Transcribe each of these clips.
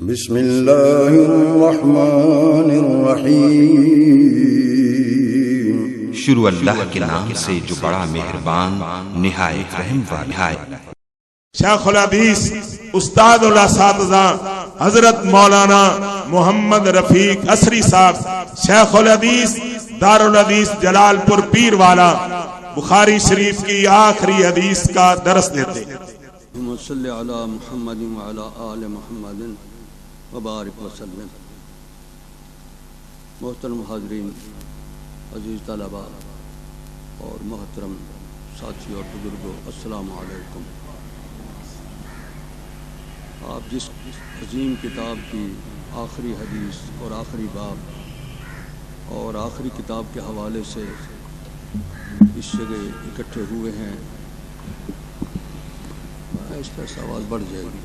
बिस्मिल्लाहिर्रहमानिर्रहीम। शुरू अल्लाह के नाम से जो बड़ा मेहरबान निहायत रहम वाला है। शेखुल हदीस उस्ताद उल असातिज़ा हजरत मौलाना मोहम्मद रफीक असरी साहब शेखुल हदीस दारुल हदीस जलालपुर पीर वाला बुखारी शरीफ की आखिरी हदीस का दरस देते हैं। मोहतरम हाज़रीन, अज़ीज़ तलबा और मोहतरम साथी और बुजुर्गों, अस्सलामु अलैकुम। आप जिस अजीम किताब की आखिरी हदीस और आखिरी बाब और आखिरी किताब के हवाले से इस जगह इकट्ठे हुए हैं, इस पर आवाज़ बढ़ जाएगी।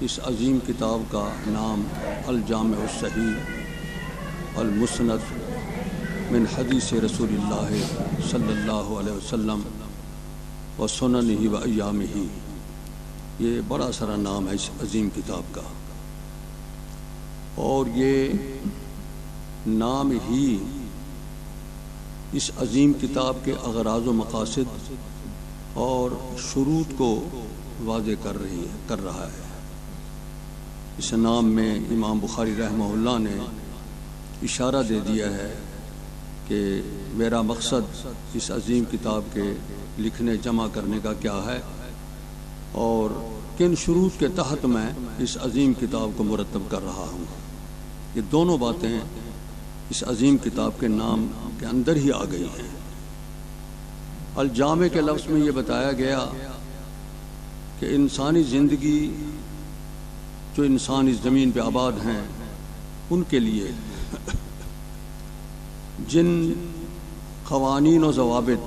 इस अजीम किताब का नाम अल जामे सहीह अल मुस्नद मिन हदीस रसूलिल्लाह सल्लल्लाहु अलैहि वसल्लम व सुननिही व अय्यामिही, ये बड़ा सारा नाम है इस अजीम किताब का। और ये नाम ही इस अजीम किताब के अग़राज़ व मक़ासिद और शुरूत को वाज़े कर रहा है। इस नाम में इमाम बुखारी रहमहुल्लाह ने इशारा दे दिया है कि मेरा मकसद इस अजीम किताब के लिखने जमा करने का क्या है और किन शुरूत के तहत मैं इस अजीम किताब को मुरतब कर रहा हूँ। ये दोनों बातें इस अजीम किताब के नाम के अंदर ही आ गई हैं। अल जामे के लफ्ज़ में ये बताया गया कि इंसानी ज़िंदगी, जो इंसान इस ज़मीन पे आबाद हैं, उनके लिए जिन क़वानीन और ज़वाबित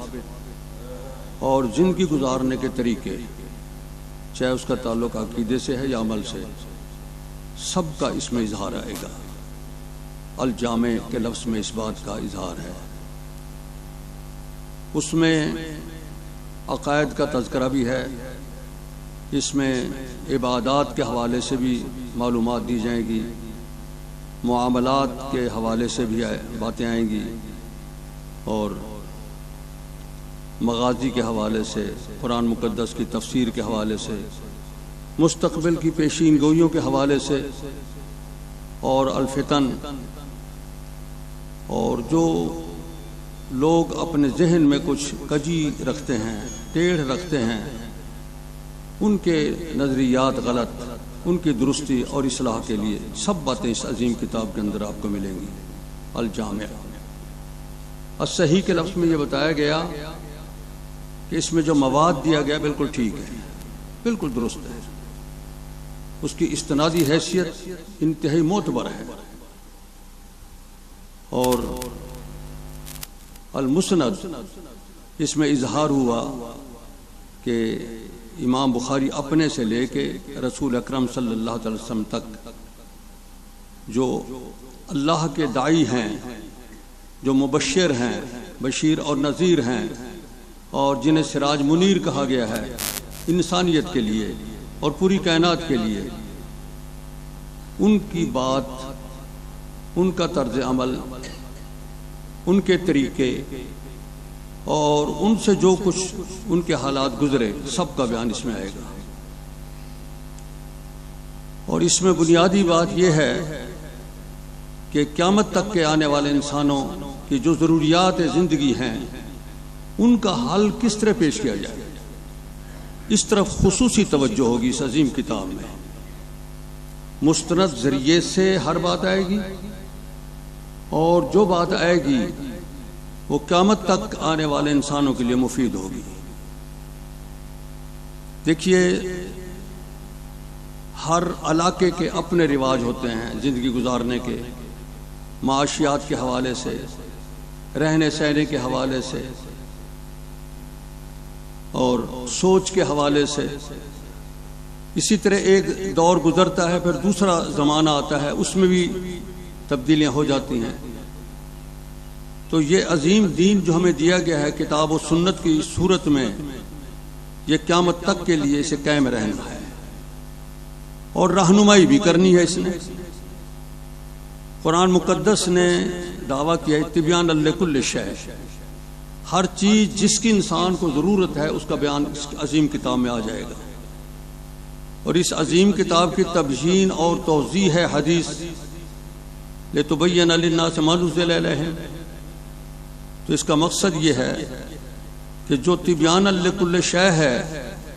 और ज़िंदगी गुजारने के तरीके, चाहे उसका ताल्लुक़ अक़ीदे से है या अमल से, सब का इसमें इजहार आएगा। अल जामे के लफ्ज़ में इस बात का इजहार है। उसमें अक़ायद का तज़किरा भी है, इसमें इबादात के हवाले से भी मालूमात दी जाएंगी, मुआमलात के हवाले से भी बातें आएंगी और मगाज़ी के हवाले से, कुरान मुक़द्दस की तफसीर के हवाले से, मुस्तक़बिल की पेशीन गोइयों के हवाले से और अल-फ़ितन, और जो लोग अपने जहन में कुछ कजी रखते हैं, टेढ़ रखते हैं, उनके नज़रियात गलत, उनकी दुरुस्ती और इस्लाह के लिए सब बातें इस अजीम किताब के अंदर आपको मिलेंगी। अल जामे as-सही के लफ्ज़ में ये बताया गया कि इसमें जो मवाद दिया गया बिल्कुल ठीक है, बिल्कुल दुरुस्त है, उसकी इस्तिनादी हैसियत इंतहाई मोतबर है। और अल-मुस्नद, इसमें इजहार हुआ कि इमाम बुखारी अपने से लेके रसूल अकरम सल्लल्लाहु अलैहि वसल्लम तक जो अल्लाह के दाई हैं, जो मुबश्शिर हैं, बशीर और नज़ीर हैं, और जिन्हें सिराज मुनीर कहा गया है इंसानियत के लिए और पूरी कायनात के लिए, उनकी बात, उनका तर्ज अमल, उनके तरीके और उनसे जो कुछ उनके हालात गुजरे, सब का बयान इसमें आएगा। और इसमें बुनियादी बात यह है कि क़यामत तक के आने वाले इंसानों की जो ज़रूरियात ज़िंदगी हैं, उनका हल किस तरह पेश किया जाए, इस तरफ खुसूसी तवज्जो होगी इस अजीम किताब में। मुस्तनद ज़रिए से हर बात आएगी और जो बात आएगी वो क़यामत तक आने वाले इंसानों के लिए मुफीद होगी। देखिए, हर इलाके के अपने रिवाज होते हैं ज़िंदगी गुजारने के, माशियात के हवाले से, रहने सहने के हवाले से और सोच के हवाले से। इसी तरह एक दौर गुजरता है, फिर दूसरा ज़माना आता है, उसमें भी तब्दीलियाँ हो जाती हैं। तो ये अजीम दीन जो हमें दिया गया है किताब और सुन्नत की सूरत में, ये क़यामत तक के लिए इसे कायम रहना है। और रहनुमाई भी करनी है। इसने कुरान मुकद्दस ने दावा किया है तिबियान लिकुल्लि शै, हर चीज जिसकी इंसान को जरूरत है उसका बयान इस अजीम किताब में आ जाएगा। और इस अजीम किताब की तबयीन और तौज़ीह है हदीस लितुबय्यिन लिन्नास मा नुज़्ज़िला इलैहिम। तो इसका मकसद ये है कि जो तिबियान लिकुल्लि शै है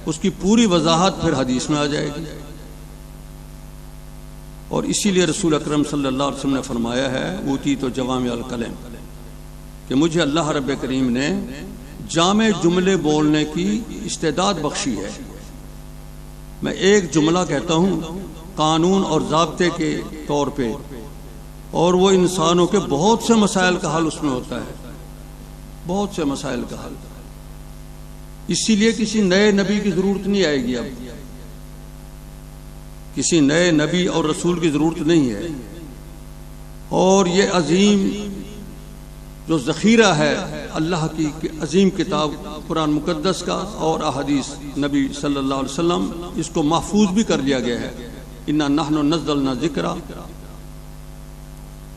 उसकी पूरी वजाहत फिर हदीस में आ जाएगी। और इसीलिए रसूल अकरम सल्लल्लाहु अलैहि वसल्लम ने फरमाया है ऊती तो जवामी अल कलम, कि मुझे अल्लाह रब्बे करीम ने जामे जुमले बोलने की इस्तेदाद बख्शी है। मैं एक जुमला कहता हूँ कानून और ज़ाब्ते के तौर पे, और वो इंसानों के बहुत से मसाइल का हल उसमें होता है, बहुत से मसाइल का हल। इसीलिए किसी नए नबी की जरूरत नहीं आएगी, अब किसी नए नबी और रसूल की जरूरत नहीं है। और ये अजीम जो ज़ख़ीरा है अल्लाह की अजीम किताब कुरान मुकद्दस का और अहदीस नबी सल्लल्लाहु अलैहि वसल्लम, इसको महफूज भी कर लिया गया है। इन्ना नहनु नज़्ज़लना ज़िक्रा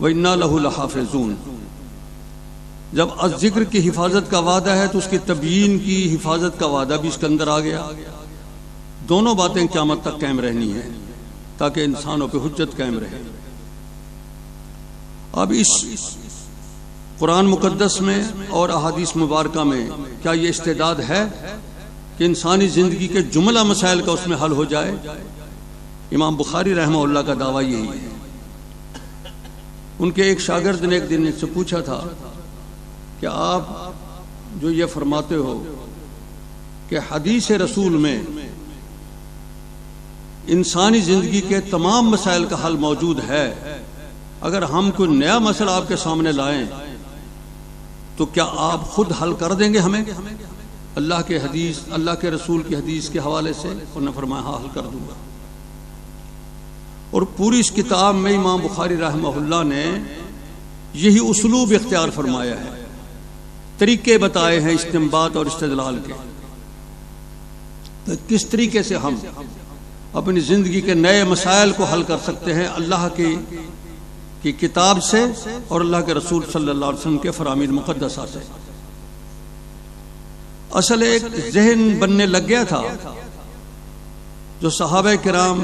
व इन्ना लहू लहाफ़िज़ून। जब अज़्ज़िक्र की हिफाजत का वादा है तो उसकी तबयीन की हिफाजत का वादा भी इसके अंदर आ गया। दोनों बातें क़यामत तक कायम रहनी है ताकि इंसानों पे हुज्जत कायम रहे। अब इस कुरान मुकद्दस में और अहादीस मुबारका में क्या ये इस्तेदाद है कि इंसानी ज़िंदगी के जुमला मसाइल का उसमें हल हो जाए? इमाम बुखारी रहमहुल्लाह का दावा यही है। उनके एक शागिर्द ने एक दिन इससे पूछा था कि आप जो ये फरमाते हो कि हदीस रसूल में इंसानी ज़िंदगी के तमाम मसाइल का हल मौजूद है, अगर हम कोई नया मसला आपके सामने लाएं तो क्या आप खुद हल कर देंगे हमें अल्लाह के हदीस, अल्लाह के रसूल की हदीस के हवाले से? उन्होंने फरमाया हाँ, हल कर दूंगा। और पूरी इस किताब में इमाम बुखारी रहमहुल्लाह ने यही उसलूब इख्तियार फरमाया है, तरीके बताए हैं इस्तिंबात और इस्तिदलाल के, तो किस तरीके से हम अपनी ज़िंदगी के नए मसाइल को हल कर सकते हैं अल्लाह की किताब से और अल्लाह के रसूल सल्लल्लाहु अलैहि वसल्लम के फरामीन मुक़द्दसा से। असल एक जहन बनने लग गया था जो सहाबा किराम,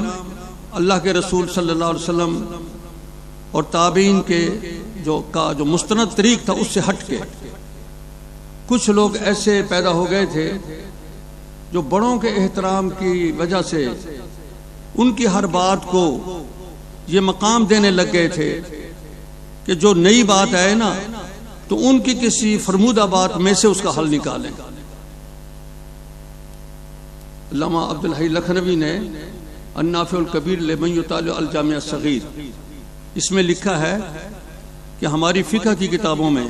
अल्लाह के रसूल सल्लल्लाहु अलैहि वसल्लम और ताबीन के जो मुस्तनद तरीक था उससे हट के कुछ लोग ऐसे पैदा हो गए थे जो बड़ों के एहतराम की वजह से उनकी हर बात को ये मकाम देने लग गए थे कि जो नई बात आए ना तो उनकी किसी फरमूदा बात में से उसका हल निकालें। अल्लामा अब्दुल हई लखनवी ने अन्नाफ़िउल कबीर लिमन युतालिउ अल जामिअ सगीर, इसमें लिखा है कि हमारी फ़िक़्ह की किताबों में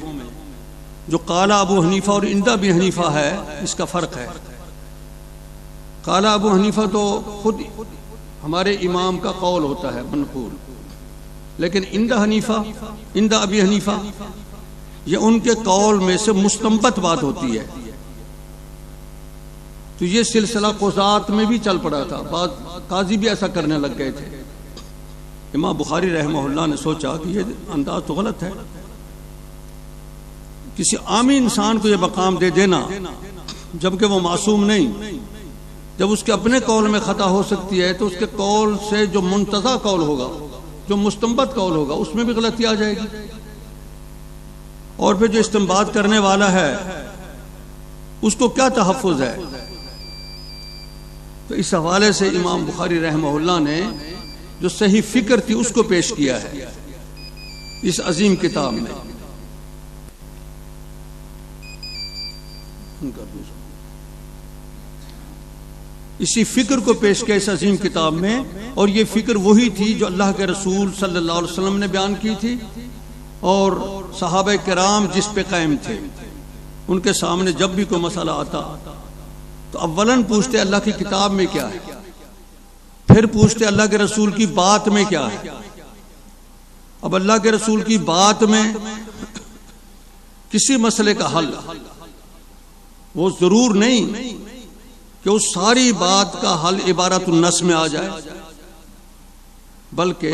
जो काला अबू हनीफा और इंदा भी हनीफा है, इसका फ़र्क है। काला अबू हनीफा तो खुद हमारे इमाम का कौल होता है मनकूल, लेकिन इंदा अबी हनीफा ये उनके कौल में से मुस्तंबत बात होती है। तो ये सिलसिला क़ुज़ात में भी चल पड़ा था, बाद काजी भी ऐसा करने लग गए थे। इमाम बुखारी रहमहुल्लाह ने सोचा कि ये अंदाज तो गलत है, किसी आमी इंसान को ये मकाम दे देना जबकि वो मासूम नहीं। जब उसके अपने कौल में खता हो सकती है तो उसके कौल से जो मुंतज़ा कौल होगा, जो मुस्तंबत कौल होगा, उसमें भी गलती आ जाएगी। और फिर जो इस्तिंबात करने वाला है उसको क्या तहफ़्फ़ुज़ है? तो इस हवाले से इमाम बुखारी रहमहुल्लाह ने जो सही फिक्र थी उसको पेश किया है इस अजीम किताब में। इसी फिक्र को पेश किया इस अजीम किताब में, और ये फिक्र वही थी जो अल्लाह के रसूल सल्लल्लाहु अलैहि वसल्लम ने बयान की थी और सहाबा किराम जिस पे कायम थे। उनके सामने जब भी कोई मसला आता तो अव्वलन पूछते अल्लाह की किताब में क्या है, फिर पूछते अल्लाह के रसूल की बात में क्या है। अब अल्लाह के रसूल की बात में किसी मसले का हल वो जरूर नहीं कि उस सारी बात का हल इबारतुन नस में आ जाए, बल्कि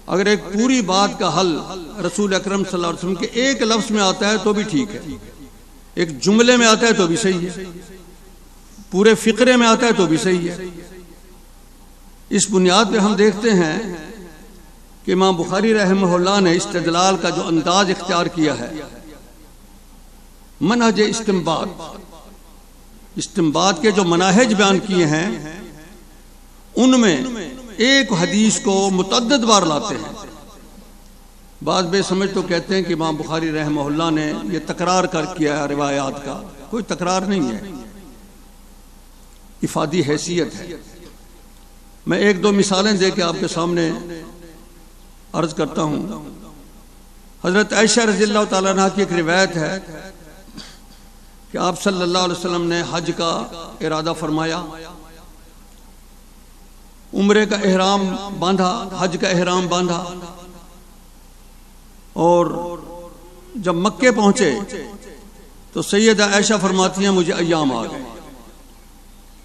अगर एक पूरी बात का हल रसूल अकरम सल्लल्लाहु अलैहि वसल्लम के एक लफ्ज में आता है तो भी ठीक है, एक जुमले में आता है तो भी सही है, पूरे फिक्रे में आता है तो भी सही है। इस बुनियाद पे हम देखते हैं कि इमाम बुखारी रहमहुल्लाह ने इस्तिदलाल का जो अंदाज इख्तियार किया है, मनहज इस्तिंबात के जो मनाहज बयान किए हैं, उनमें एक हदीस को मुतअद्दिद बार लाते हैं। बात बेसमझ तो कहते हैं कि इमाम बुखारी रहमहुल्लाह ने यह तकरार कर किया है रिवायात का। कोई तकरार नहीं है, इफादी हैसियत है। मैं एक दो मिसालें दे के आपके सामने अर्ज करता हूं। हजरत आयशा रज़ियल्लाहु ताला अन्हा की एक रिवायत है कि आप सल्लल्लाहु अलैहि वसल्लम ने हज का इरादा फरमाया, उम्रे का एहराम बांधा, हज का एहराम बांधा, और जब मक्के पहुंचे तो सैयदा आयशा फरमाती हैं मुझे अय्याम आ गए,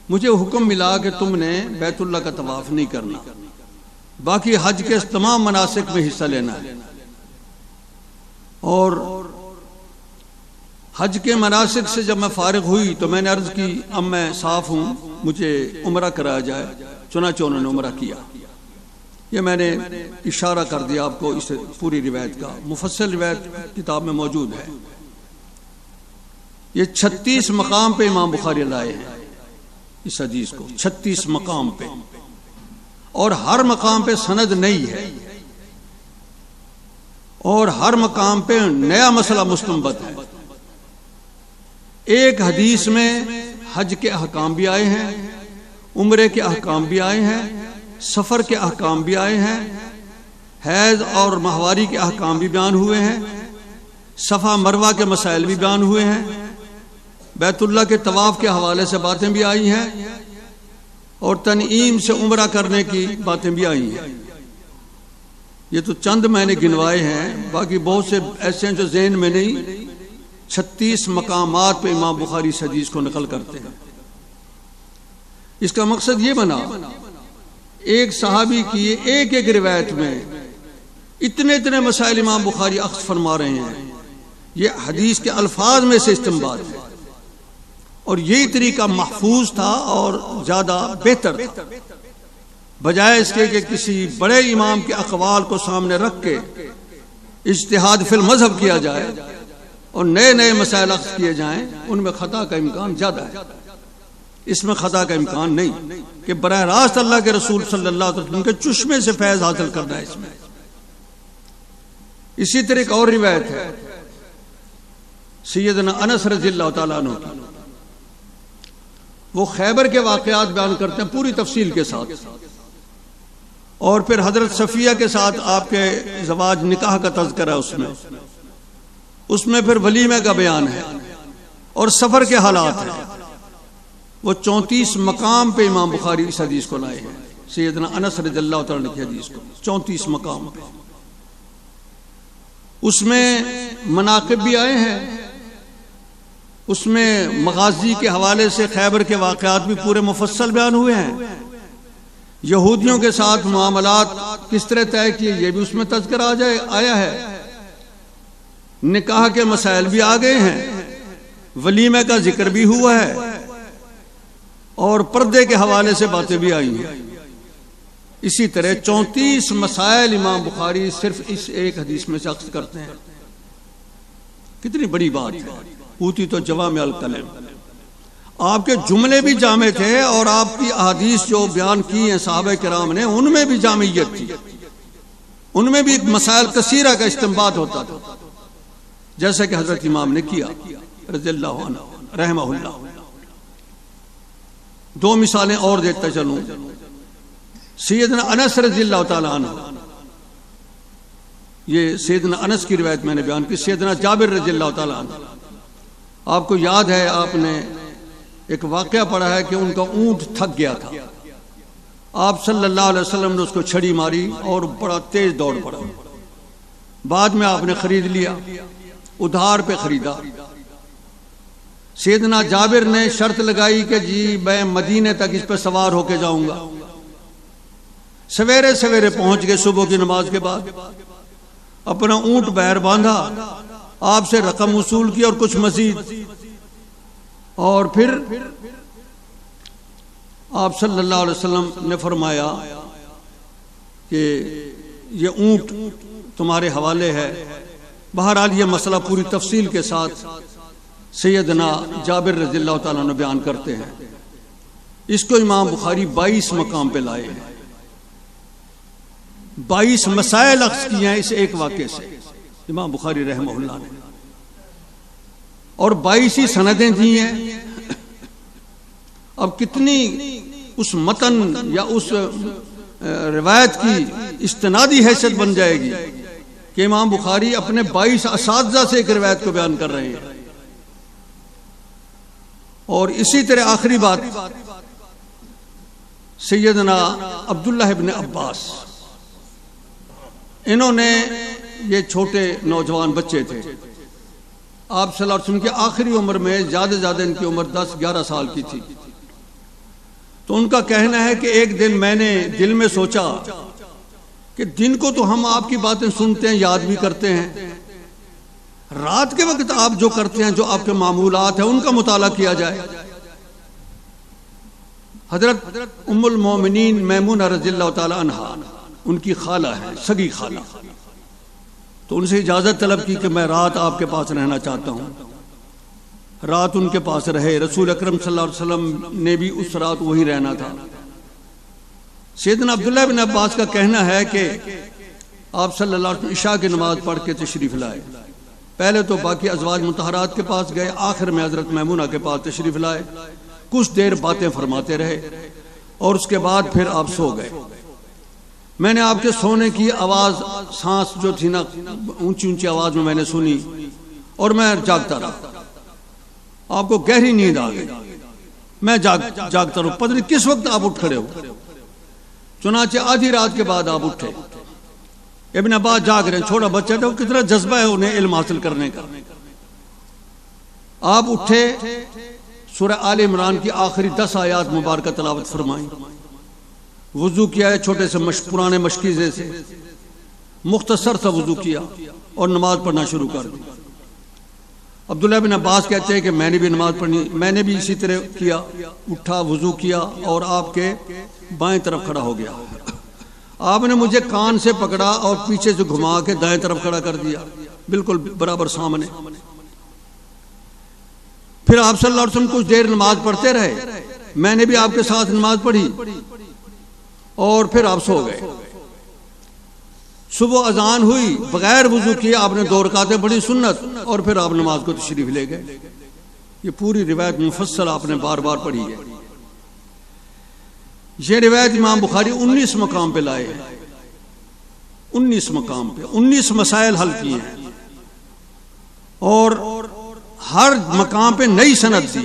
मुझे हुक्म मिला कि तुमने बैतुल्लाह का तवाफ नहीं करना, बाकी हज के तमाम मनासिक में हिस्सा लेना है। और हज के मनासिक से जब मैं फारिग हुई तो मैंने अर्ज की अब मैं साफ हूं, मुझे उम्रा कराया जाए। चुनांचे उन्होंने उम्रा किया। ये मैंने इशारा कर दिया आपको इस पूरी रिवायत का, मुफस्सल रिवायत किताब में मौजूद है। ये 36 मकाम पे इमाम बुखारी लाए हैं इस हदीस को, 36 मकाम पे, और हर मकाम पे सनद नहीं है, और हर मकाम पे नया मसला मुस्तंबत है। एक हदीस में हज के अहकाम भी आए हैं, उम्रे के अहकाम भी आए हैं, सफर के अहकाम भी आए हैं, हैज और माहवारी के अहकाम भी बयान हुए हैं, सफा मरवा के मसाइल भी बयान हुए हैं, बैतुल्लाह के तवाफ के हवाले से बातें भी आई हैं, और तनईम से उम्रा करने की बातें भी आई हैं। ये तो चंद मैंने गिनवाए हैं, बाकी बहुत से ऐसे हैं जो ज़हन में नहीं। 36 मकामात पे इमाम बुखारी इस हदीस को नकल करते हैं। इसका मकसद ये बना, एक सहाबी की एक एक रिवायत में इतने इतने मसाइल इमाम बुखारी अख्स फरमा रहे हैं। ये हदीस के अल्फाज में से इस्तेमाल है, और यही तरीका महफूज था और ज्यादा बेहतर था, बजाय इसके कि किसी बड़े इमाम के अकवाल को सामने रख के इज्तिहाद फिल मजहब किया जाए और नए नए मसाइल अख्स किए जाएं। उनमें खता का इम्कान ज्यादा है, इसमें खता का इम्कान नहीं कि बराह रास्त अल्लाह के रसूल सल्लल्लाहु अलैहि वसल्लम के चुश्मे से फैज हासिल करना है इसमें। इसी तरह एक और रिवायत है सैयदना अनस रज़ियल्लाहु ताला अन्हु की। वो खैबर के वाकयात बयान करते हैं पूरी तफसील के साथ, और फिर हजरत सफिया के साथ आपके ज़वाज निकाह का तज़किरा है उसमें फिर वलीमे का बयान है और सफर के हालात हैं। वो 34 मकाम पे इमाम बुखारी इस हदीस को लाए हैं, सैयदना अनस रज़ियल्लाहु ताला की हदीस को 34 मकाम पे। उसमें मनाक़िब भी आए हैं, उसमें मगाजी के हवाले से खैबर के वाक़यात भी पूरे मुफस्सल बयान हुए हैं। यहूदियों के साथ मामलात किस तरह तय किए ये भी उसमें तज़किरा आया है। निकाह के मसाइल भी आ गए हैं, वलीमे का जिक्र भी हुआ है, और पर्दे के हवाले से बातें भी आई हैं। इसी तरह 34 मसाइल इमाम बुखारी सिर्फ इस एक हदीस में शख्स करते हैं। कितनी बड़ी बात है। ऊती तो जवामे अल कलम, आपके जुमले भी जामे थे, और आपकी अहादीस जो बयान की हैं सहाबा किराम ने, उनमें भी जामियत थी, उनमें भी मसाइल कसीरा का इस्तेमाल होता था, जैसा कि हजरत इमाम ने किया रज़ियल्लाहु अन्हु रहमहुल्लाह। दो मिसालें और देता चलूं। सैयदना अनस रज़ियल्लाहु ताला अन्हु, ये सैयदना अनस की रिवायत मैंने बयान की। सैयदना जाबिर रज़ियल्लाहु ताला अन्हु, आपको याद है आपने एक वाक़या पढ़ा है कि उनका ऊंट थक गया था, आप सल्लल्लाहु अलैहि वसल्लम ने उसको छड़ी मारी और बड़ा तेज दौड़ पड़ा। बाद में आपने खरीद लिया, उधार पे खरीदा। सैयदना जाबिर ने शर्त लगाई कि जी मैं मदीने तक इस पर सवार होके जाऊंगा, सवेरे सवेरे पहुंच गए सुबह की नमाज के बाद, अपना ऊंट बैर बांधा, आपसे रकम वसूल की और कुछ मजीद, और फिर आप सल्लल्लाहु अलैहि वसल्लम ने फरमाया कि ये ऊंट तुम्हारे हवाले है। बहरहाल ये मसला पूरी तफसील के साथ सैयदना जाबिर रज़ियल्लाहु ताला अन्हु बयान करते हैं। इसको इमाम बुखारी 22 मकाम पे लाए हैं, 22 मसाइल अख्ज़ किए हैं इस एक वाक़े से इमाम बुखारी रहमहुल्लाह ने, और 22 ही सनदें दी हैं। अब कितनी उस मतन या उस रिवायत की इस्तिनादी हैसियत बन जाएगी कि इमाम बुखारी अपने 22 असातिज़ा से एक रिवायत को बयान कर रहे हैं। और इसी तरह आखिरी बात, सैयदना अब्दुल्लाह इब्न अब्बास, इन्होंने, ये छोटे नौजवान बच्चे थे, आप सल्लल्लाहु अलैहि वसल्लम की आखिरी उम्र में, ज्यादा इनकी उम्र 10-11 साल की थी। तो उनका कहना है कि एक दिन मैंने दिल में सोचा कि दिन को तो हम आपकी बातें सुनते हैं, याद भी करते हैं, रात के वक्त आप जो करते हैं, जो आपके मामूलात हैं, उनका मुताला किया जाए। हजरत उम्मुल मोमिनीन मैमूना रज़ियल्लाहु ताला अन्हा उनकी खाला है, सगी खाला, तो उनसे इजाजत तलब की कि मैं रात आपके पास रहना चाहता हूं। रात उनके पास रहे। रसूल अकरम सल्लल्लाहु अलैहि वसल्लम ने भी उस रात वहीं रहना था। सैयदना अब्दुल्लाह बिन अब्बास का कहना है कि आप सल्लल्लाहु अलैहि वसल्लम इशा की नमाज पढ़ के तशरीफ लाए। पहले तो बाकी अज़वाज मुतहरात के पास गए, आखिर में हजरत मैमूना के पास तशरीफ लाए, कुछ देर बातें फरमाते रहे और उसके बाद फिर आप सो गए। मैंने आपके सोने की आवाज, सांस जो थी ना, ऊंची ऊंची आवाज में मैंने सुनी और मैं जागता रहा। आपको गहरी नींद आ गई, मैं जागता रहा, पता नहीं किस वक्त आप उठ खड़े हो। चुनाचे आधी रात के बाद आप उठे। इब्न अब्बास जाग रहे हैं, छोटा बच्चा था, कितना जज्बा है उन्हें इल्म हासिल करने का। आप उठे, सूरह आल इमरान की आखिरी 10 आयात मुबारक तलावत फरमाई, वुजू किया है छोटे से पुराने मशकीज़े से, मुख्तसर सा वुजू किया और नमाज पढ़ना शुरू कर दी। अब्दुल्लाह बिन अब्बास कहते हैं कि मैंने भी नमाज पढ़नी, मैंने भी इसी तरह किया, उठा, वुजू किया और आपके बाएं तरफ खड़ा हो गया। आपने मुझे कान से पकड़ा और पीछे से घुमा के दाएं तरफ खड़ा कर दिया, बिल्कुल बराबर सामने। फिर आप सल्लल्लाहु अलैहि वसल्लम कुछ देर नमाज पढ़ते रहे, मैंने भी आपके साथ नमाज पढ़ी और फिर आप सो गए। सुबह अजान हुई, बगैर वुजू किए आपने 2 रकातें पढ़ी सुन्नत और फिर आप नमाज को तशरीफ ले गए। ये पूरी रिवायत मुफस्सल आपने बार बार पढ़ी है। ये रिवायत इमाम बुखारी 19 मकाम पे लाए हैं, 19 मकाम पे 19 मसाइल हल किए हैं और हर मकाम पे नई सनद दी,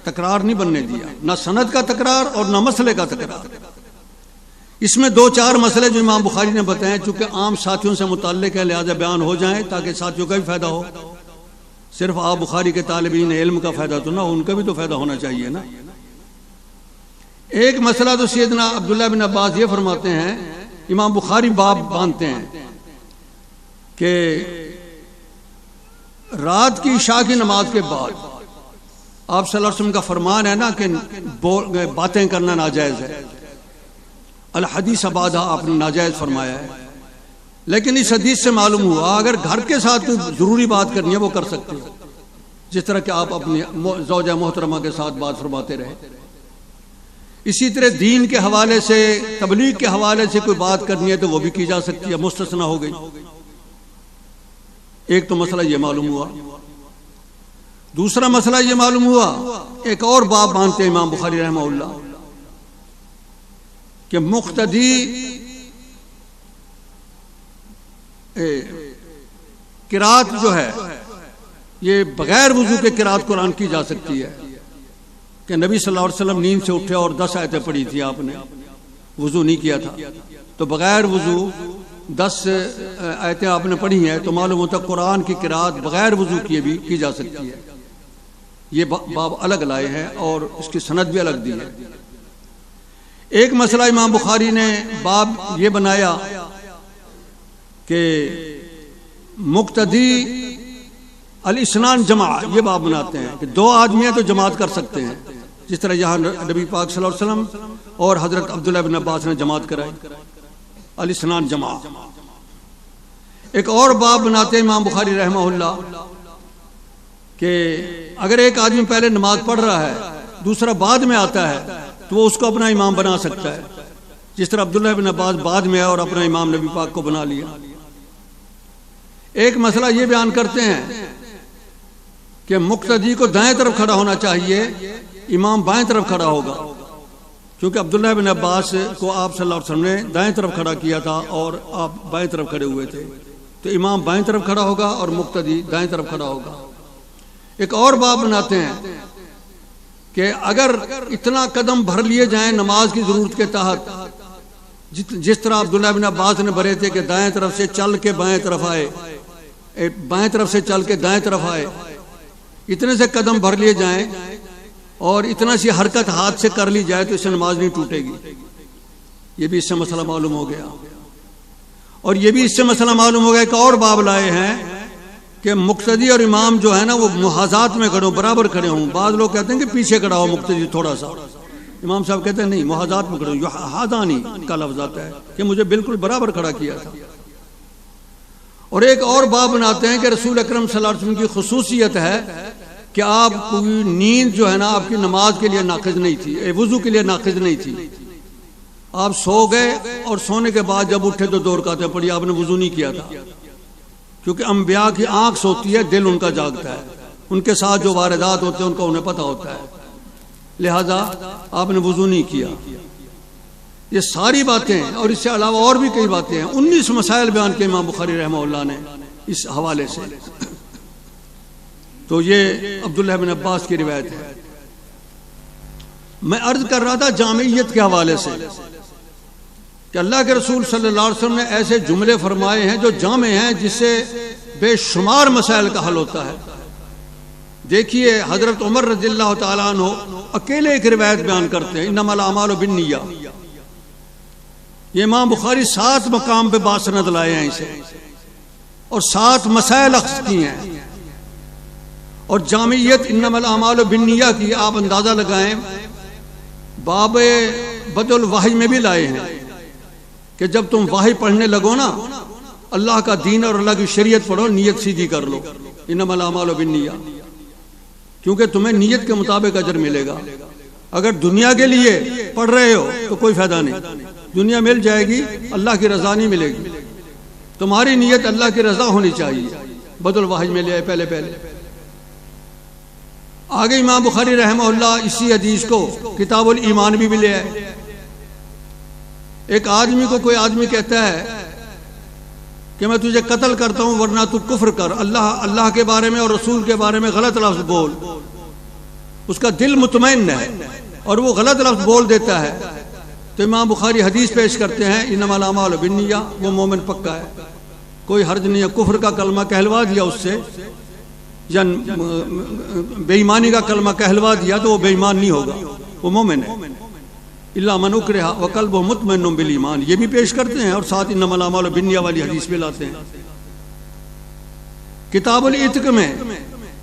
तकरार नहीं बनने दिया, ना सनद का तकरार और ना मसले का तकरार। इसमें 2-4 मसले जो इमाम बुखारी ने बताए, चूंकि आम साथियों से मुताल्लिक है, लिहाजा बयान हो जाएं ताकि साथियों का भी फायदा हो। सिर्फ आप बुखारी के तालिबीन इल्म का फायदा तो ना, उनका भी तो फायदा होना चाहिए ना। एक मसला तो सैयदना अब्दुल्लाह बिन अब्बास ये फरमाते हैं, इमाम बुखारी बाब बांधते हैं कि रात की इशा की नमाज के बाद आप सल्लल्लाहु अलैहि वसल्लम का फरमान है ना कि बातें करना नाजायज है। अल हदीस अबादा आपने नाजायज फरमाया है, लेकिन इस हदीस से मालूम हुआ अगर घर के साथ कोई जरूरी बात करनी है वो कर सकते हो, जिस तरह कि आप अपनी ज़ौजा मोहतरमा के साथ बात फरमाते रहे। इसी तरह दीन के हवाले से, तबलीग के हवाले से कोई बात करनी है तो वो भी की जा सकती है, मुस्तस्ना हो गई। एक तो मसला ये मालूम हुआ। दूसरा मसला ये मालूम हुआ, एक और बाब मानते हैं इमाम बुखारी रहमहुल्लाह कि मुक्तदी किरात जो है ये बगैर वुजू के किरात कुरान की जा सकती है कि नबी सल्लल्लाहु अलैहि वसल्लम नींद से उठे और 10 आयतें पढ़ी थी, आपने वुजू नहीं किया था, तो बगैर वुजू 10 आयतें आपने पढ़ी हैं, तो मालूम होता कुरान की किरात बगैर वुजू किए भी की जा सकती है। ये बाब अलग लाए हैं और इसकी सनद भी अलग दी है। एक मसला इमाम बुखारी ने बाब ये बनाया कि मुक्तदी अल इस्नान जमा, ये बाब बनाते हैं कि दो आदमी हैं तो जमात कर सकते हैं, जिस तरह यहाँ नबी पाक सल्लल्लाहु अलैहि वसल्लम और हजरत अब्दुल्लाह बिन अब्बास ने जमात कराई, अल इस्नान जमा। एक और बाब बनाते हैं इमाम बुखारी रहमहुल्लाह कि अगर एक आदमी पहले नमाज पढ़ रहा है, दूसरा बाद में आता है, तो वो उसको अपना इमाम बना सकता है, जिस तरह अब्दुल्लाह बिन अब्बास बाद में आया और अपना इमाम नबी पाक को बना लिया। एक मसला ये बयान करते हैं कि मुक्तदी को दाएं तरफ खड़ा होना चाहिए, इमाम बाएं तरफ खड़ा होगा, क्योंकि अब्दुल्लाह बिन अब्बास को आप सल्लल्लाहु अलैहि वसल्लम ने दाएं तरफ खड़ा किया था और आप बाएं तरफ खड़े हुए थे, तो इमाम बाएं तरफ खड़ा होगा और मुक्तदी दाएं तरफ खड़ा होगा। एक और बात बनाते हैं कि अगर इतना कदम भर लिए जाएं नमाज की जरूरत के तहत, जिस तरह अब्दुल्लाह बिन अब्बास ने भरे थे कि दाएं तरफ से चल के बाएं तरफ आए, बाएं तरफ से चल के दाएं तरफ आए, इतने से कदम भर लिए जाएं और इतना सी हरकत हाथ से कर ली जाए तो इससे नमाज नहीं टूटेगी। ये भी इससे मसला मालूम हो गया। और ये भी इससे मसला मालूम हो गया कि और बाब लाए हैं कि मुक्तदी और इमाम जो है ना वो मुहाजात में खड़े हो, बराबर खड़े हों। बाद लोग कहते हैं कि पीछे खड़ा हो मुक्तदी थोड़ा सा, इमाम साहब कहते हैं नहीं, मुहाजात में खड़े हो। हादानी का लफ्ज आता है कि मुझे बिल्कुल बराबर खड़ा किया था। और एक और बाब बनाते हैं कि रसूल अकरम सल्लल्लाहु अलैहि वसल्लम की खुसूसियत है कि आप कोई नींद जो है ना आपकी नमाज के लिए नाक़िज़ नहीं थी, वुजू के लिए नाक़िज़ नहीं थी। आप सो गए और सोने के बाद जब उठे तो 2 रकातें पढ़ी, आपने वुजू नहीं किया था, क्योंकि अंबिया की आंख सोती है, दिल उनका जागता है, उनके साथ जो वारदात होते हैं उनका उन्हें पता होता है, लिहाजा आपने वुजू नहीं किया। ये सारी बातें और इससे अलावा और भी कई बातें हैं। 19 मसाइल बयान के इमाम बुखारी रहमहुल्लाह ने इस हवाले से। तो ये अब्दुल्लाह बिन अब्बास की रिवायत है। मैं अर्ज कर रहा था जामियत के हवाले से कि अल्लाह के रसूल सल्लल्लाहु अलैहि वसल्लम ने ऐसे जुमले फरमाए हैं जो जामे हैं, जिससे बेशुमार मसाइल का हल होता है। देखिए हजरत उमर रज़ियल्लाहु ताला अन्हु अकेले एक रिवायत बयान करते हैं, इन्नमल अमालु बिन्निया। ये इमाम बुखारी 7 मकाम पे बासनद लाए हैं इसे, और 7 मसाइल अख्ज़ किए हैं। और जामियत इन्नमल अमालु बिन्निया की आप अंदाजा लगाएं, बाब बदुल वाही में भी लाए हैं कि जब तुम वाही पढ़ने लगो ना, अल्लाह का दीन और अल्लाह की शरीयत पढ़ो, नीयत सीधी कर लो, इन्नमल अमालु बिन्निया, क्योंकि तुम्हें नीयत के मुताबिक अजर मिलेगा। अगर दुनिया के लिए पढ़ रहे हो तो कोई फायदा नहीं, दुनिया मिल जाएगी, अल्लाह की रजा नहीं मिलेगी। तुम्हारी नीयत अल्लाह की रजा होनी चाहिए। बदुल वाही में ले आए पहले। आगे इमाम बुखारी रहमहुल्लाह इसी हदीस को किताबुल ईमान भी ले आए। एक आदमी को कोई आदमी कहता है कि मैं तुझे कत्ल करता हूं वरना तू कुफ्र कर, अल्लाह के बारे में और रसूल के बारे में गलत लफ्ज बोल। उसका दिल मुतमईन है और वो गलत लफ्ज बोल देता है, तो इमाम बुखारी हदीस पेश करते हैं इन्नमल अमालु बिन्निया, वो मोमिन पक्का है, कोई हर्ज नहीं है। कुफ्र का कलमा कहलवा दिया उससे या बेईमानी का कलमा कहलवा दिया तो वो बेईमान नहीं होगा, वो मोमिन है। इल्ला मन उकरिहा व क़ल्बुहु मुतमइन्नुन बिल ईमान, ये भी पेश करते हैं और साथ इन्नमल अमालु बिन्निया वाली हदीस भी लाते हैं। किताबुल इत्क में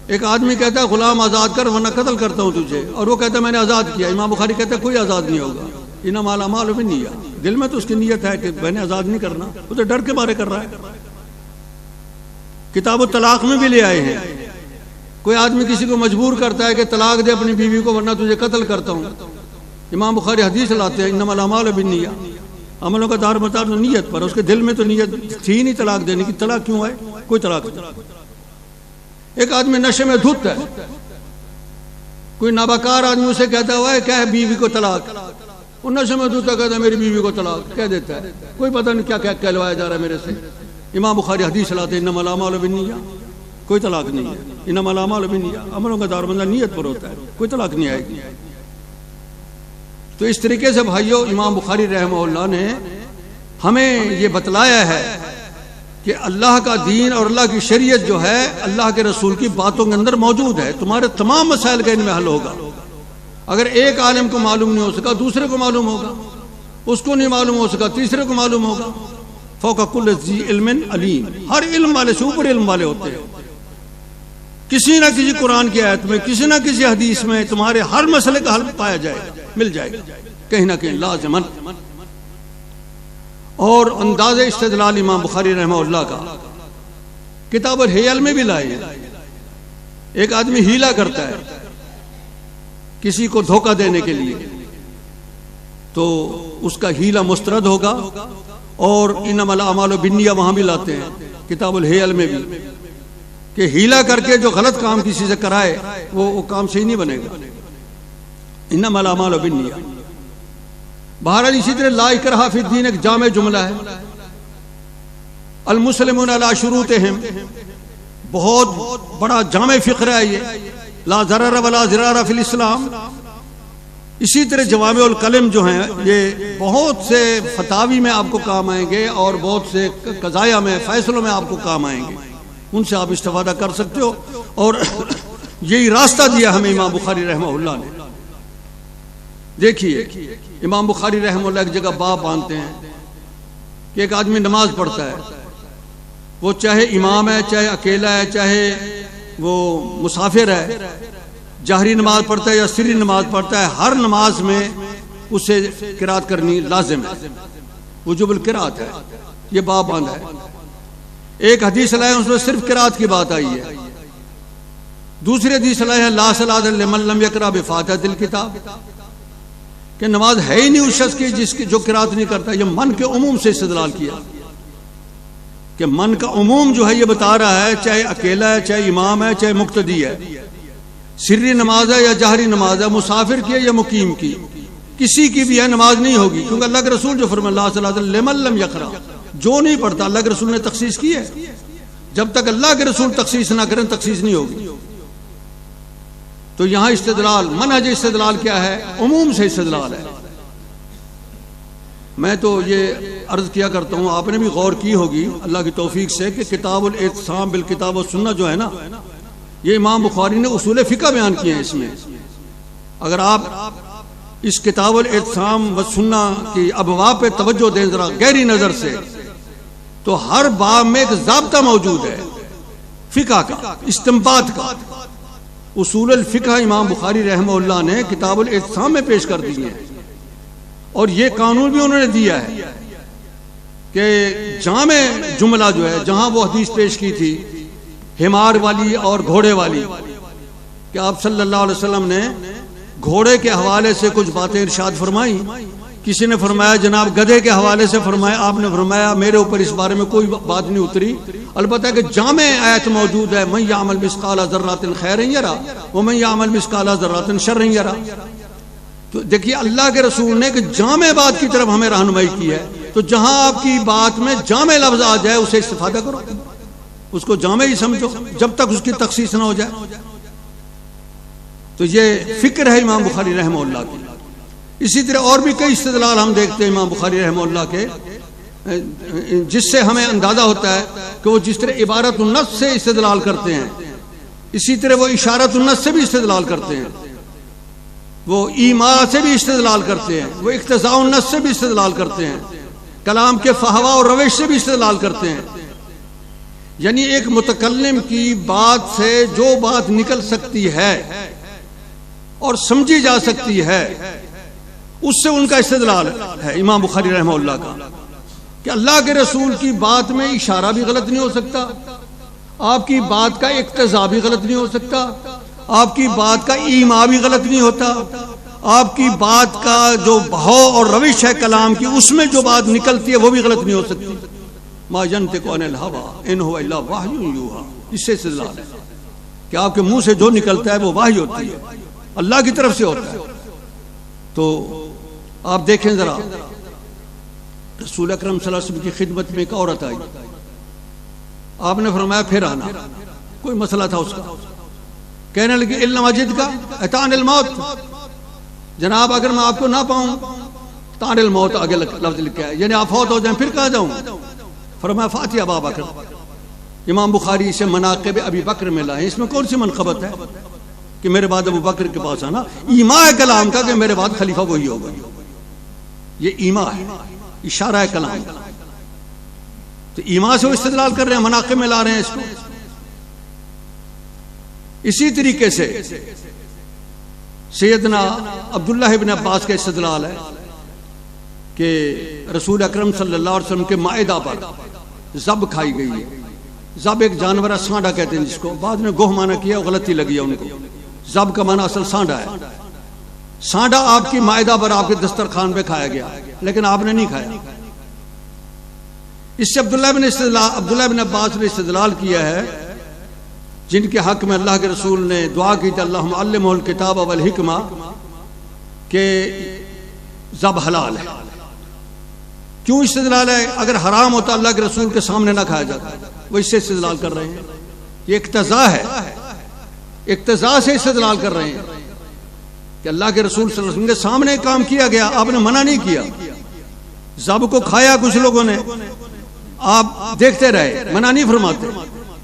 एक आदमी कहता है गुलाम आजाद कर वरना कत्ल करता हूं तुझे, और वो कहता है मैंने आजाद किया। इमाम बुखारी कहता है कोई आजाद नहीं होगा, इन्नमल अमालु बिन्निया। दिल में तो उसकी नीयत है कि मैंने आजाद नहीं करना, वो तो डर के मारे कर रहा है। किताबुल तलाक में भी ले आए हैं, कोई आदमी किसी को मजबूर करता है कि तलाक दे अपनी बीवी को वरना तुझे कत्ल करता हूं। इमाम बुखारी हदीस लाते हैं इन्नमल अमालु बिन्निया, अमलों का दार मदार तो नीयत पर, उसके दिल में तो नीयत थी नहीं तलाक देने की। तलाक क्यों आए? कोई तलाक नहीं। एक आदमी नशे में धुत है, कोई नाबाकार आदमी उसे कहता हुआ है क्या है बीवी को तलाक, वो नशे में धुत कहता है मेरी बीवी को तलाक कह देता है, कोई पता नहीं क्या क्या कहलवाया जा रहा है मेरे से। इमाम बुखारी हदीस लाते हैं इन्नमल अमालु बिन्निया, कोई तलाक नहीं है। इन्नमल अमालु बिन्निया, अमलों का दारोमदार नीयत पर होता है, कोई तलाक नहीं आएगी। तो इस तरीके से भाइयों इमाम बुखारी रहमहुल्लाह ने हमें ये बतलाया है कि अल्लाह का दीन और अल्लाह की शरीयत जो है अल्लाह के रसूल की बातों के अंदर मौजूद है। तुम्हारे तमाम मसाइल का इनमें हल होगा। अगर एक आलिम को मालूम नहीं हो सका दूसरे को मालूम होगा। उसको नहीं मालूम हो सका, तीसरे को मालूम होगा। फौका कुल्ल ज़ी इल्मिन अलीम, हर इल्म वाले से ऊपर इल्म वाले होते हैं। किसी ना किसी कुरान की आयत में, किसी ना किसी हदीस में तुम्हारे हर मसले का हल पाया जाएगा, मिल जाएगा कहीं ना कहीं लाज़िमन। और अंदाज़ इस्तिदलाल इमाम बुखारी रहमहुल्लाह का किताब हियल में भी लाए हैं। एक आदमी हीला करता है किसी को धोखा देने के लिए, तो उसका हीला मुस्तरद होगा। और इन्नमल अमालु बिन्नियात वहां भी लाते हैं किताबुल हियल में भी, कि हीला करके जो गलत काम किसी से कराए वो काम सही नहीं बनेगा। इन्नमल अमालु बिन्नियात। बहरहाल इसी तरह ला इकराहा फिद्दीन एक जामे जुमला है। अल मुस्लिमून अला शुरूतिहिम, बहुत बड़ा जामे फिक्र है ये। ला ज़रर वला ज़िरार फिल इस्लाम। इसी तरह जवामिउल कलम जो हैं ये बहुत से फतावी में आपको काम आएंगे और बहुत से कज़ाया में, फैसलों में आपको काम आएंगे, उनसे आप इस्तेफादा कर सकते हो। और यही रास्ता दिया हमें इमाम बुखारी रहमहुल्लाह ने। देखिए इमाम बुखारी रहमहुल्लाह एक जगह बाब बांधते हैं कि एक आदमी नमाज पढ़ता है, वो चाहे इमाम है, चाहे अकेला है, चाहे वो मुसाफिर है, जहरी नमाज पढ़ता है या सिरी नमाज पढ़ता है, हर नमाज में उसे किरात करनी लाजिम है, वुजूबुल किरात है। ये बाब बांधा है। एक हदीस लाए उसमें सिर्फ किरात की बात आई है। दूसरी हदीस लाए है ला सलात लिमन लम यक़रा बिफ़ातिहातिल किताब, कि नमाज है ही नहीं उस शख्स की जिसकी जो किरात नहीं करता। ये मन के उमूम से इस्तेदलाल किया कि मन का उमूम जो है ये बता रहा है, चाहे अकेला है, चाहे इमाम है, चाहे मुक्तदी है, सिर्री नमाज है या जहरी नमाज है, मुसाफिर की है या मुकीम की, किसी की भी है नमाज नहीं होगी। क्योंकि अल्लाह के रसूल जो फरमाया लिमन लम यक़रा, जो नहीं पढ़ता अल्लाह के रसूल ने तखसीस की है। जब तक अल्लाह के रसूल तखसीस ना करें तखसीस नहीं होगी। तो यहां इस्तेदलाल, मनहज इस्तेदलाल क्या है? उमूम से इस्तेदलाल है। मैं तो ये अर्ज किया करता हूँ, आपने भी गौर की होगी अल्लाह की तौफीक से, कि किताबुल इत्साम बिल किताब व सुन्ना जो है ना, ये इमाम बुखारी ने उसूल फ़िक़ह बयान किए हैं इसमें। अगर आप इस किताबुल इत्साम व सुन्ना की अबवाब पे तवज्जो दें जरा गहरी नजर से, तो हर बाब में एक ज़ाब्ता मौजूद है फ़िक़ह का, इस्तिंबात का। उसूल फ़िक़ह इमाम बुखारी रहमहुल्लाह ने किताबुल इत्साम में पेश कर दिए हैं। और ये कानून भी उन्होंने दिया है कि जामे जुमला जो है, जहां वो हदीस पेश की थी हिमार वाली और घोड़े वाली, कि आप सल्लल्लाहु अलैहि वसल्लम ने घोड़े के हवाले से कुछ बातें इरशाद फरमाई, किसी ने फरमाया जनाब गधे के हवाले से फरमाया, आपने फरमाया मेरे ऊपर इस बारे में कोई बात नहीं उतरी। अलबत्ता कि जामे आयत मौजूद है, मन यामल मिस्काला ज़र्रातिन खैरन यरा व मन यामल मिस्काला ज़र्रातिन शर्रन यरा। तो देखिए अल्लाह के रसूल ने कि जामे बात की तरफ हमें रहनुमाई की है। तो जहां आपकी बात में जामे लफ्ज आ जाए उसे इस्तेफादा करो, उसको जामे ही समझो जब तक उसकी तखसीस ना हो जाए। तो ये फिक्र है इमाम बुखारी रहमहुल्लाह की। इसी तरह और भी कई इस्तेदलाल हम देखते हैं इमाम बुखारी रहमहुल्लाह के, जिससे हमें अंदाजा होता है कि वो जिस तरह इबारतुन्नस से इस्तेदलाल करते हैं, इसी तरह वो इशारतुन्नस से भी इस्तेदलाल करते हैं, वो ईमा से भी इस्तेदलाल करते हैं, वो इख्तिज़ाउन्नस से भी इस्तेदलाल करते हैं, कलाम के फहवा और रवेश से भी इस्तेदलाल करते हैं। यानी एक मुतकल्लिम की बात से जो बात निकल सकती है और समझी जा सकती है, उससे उनका इस्तेदलाल है इमाम बुखारी रहमहुल्लाह का, कि अल्लाह के रसूल की बात में इशारा भी गलत नहीं हो सकता, आपकी बात का इक्तज़ा भी गलत नहीं हो सकता, आपकी बात का ईमा भी गलत नहीं होता, आपकी बात का जो भाव और रविश है कलाम की, उसमें जो बात निकलती है वो भी गलत नहीं हो सकती। मा यंतिकु अनिल हवा इन हुवा इल्ला वह्युन यूहा। इससे इस्तेदलाल है कि आपके मुंह से जो निकलता है वो वाही होती है, अल्लाह की तरफ से होता है। तो आप देखें जरा, रसूल अकरम सल्लल्लाहु अलैहि वसल्लम की खिदमत में एक औरत आई, आपने फरमाया फिर आना, कोई मसला था उसका, कहने लगी इल्ला मजिद का अतानिल मौत, जनाब अगर मैं आपको ना पाऊं, तानिल मौत आगे लफ्ज लिखा है, यानी आप फौत हो जाएं फिर कहाँ जाऊं। फरमाया फातिहा अबा बकर। इमाम बुखारी इसे मनाक़िब अबी बकर में लाए। इसमें कौन सी मनक़बत है कि मेरे बाद अबू बकर के पास आना? ईमा है कलाम का कि मेरे बाद खलीफा वही होगा। ये ईमा है, इशारा है कलाम। तो ईमा से वो इस्तेदलाल कर रहे हैं, मनाक़िब में ला रहे हैं इसको। इसी तरीके से सैयदना अब्दुल्लाह इब्न अब्बास का इस्तेदलाल है कि रसूल अकरम सल्लल्लाहु अलैहि वसल्लम के माइदा पर ज़ब खाई गई है। ज़ब एक जानवर है, सांडा कहते हैं जिसको, बाद में गोह माना किया, गलती लगी है उनको। ज़ब का माना असल सांडा है। सांडा आपकी माइदा पर, आपके दस्तरखान पे खाया गया, लेकिन आपने नहीं खाया। इससे अब्दुल्लाह बिन अब्बास ने इस्तेदलाल किया है, जिनके हक में अल्लाह के रसूल ने दुआ की थी, अल्लाहुम्मा अल्लिमहुल किताब वल हिकमा, के ज़ब हलाल है। क्यों इस्तेदलाल है? अगर हराम होता अल्लाह के रसूल के सामने ना खाया जाता। वो इससे इस्तेदलाल कर रहे हैं, ये इक्तज़ा है, इक्तज़ा से इस्तेदलाल कर रहे हैं कि अल्लाह के रसूल सल्लल्लाहु अलैहि वसल्लम के सामने काम किया गया, आपने मना नहीं किया। ज़ब को खाया कुछ लोगों ने, आप देखते रहे, मना नहीं फरमाते।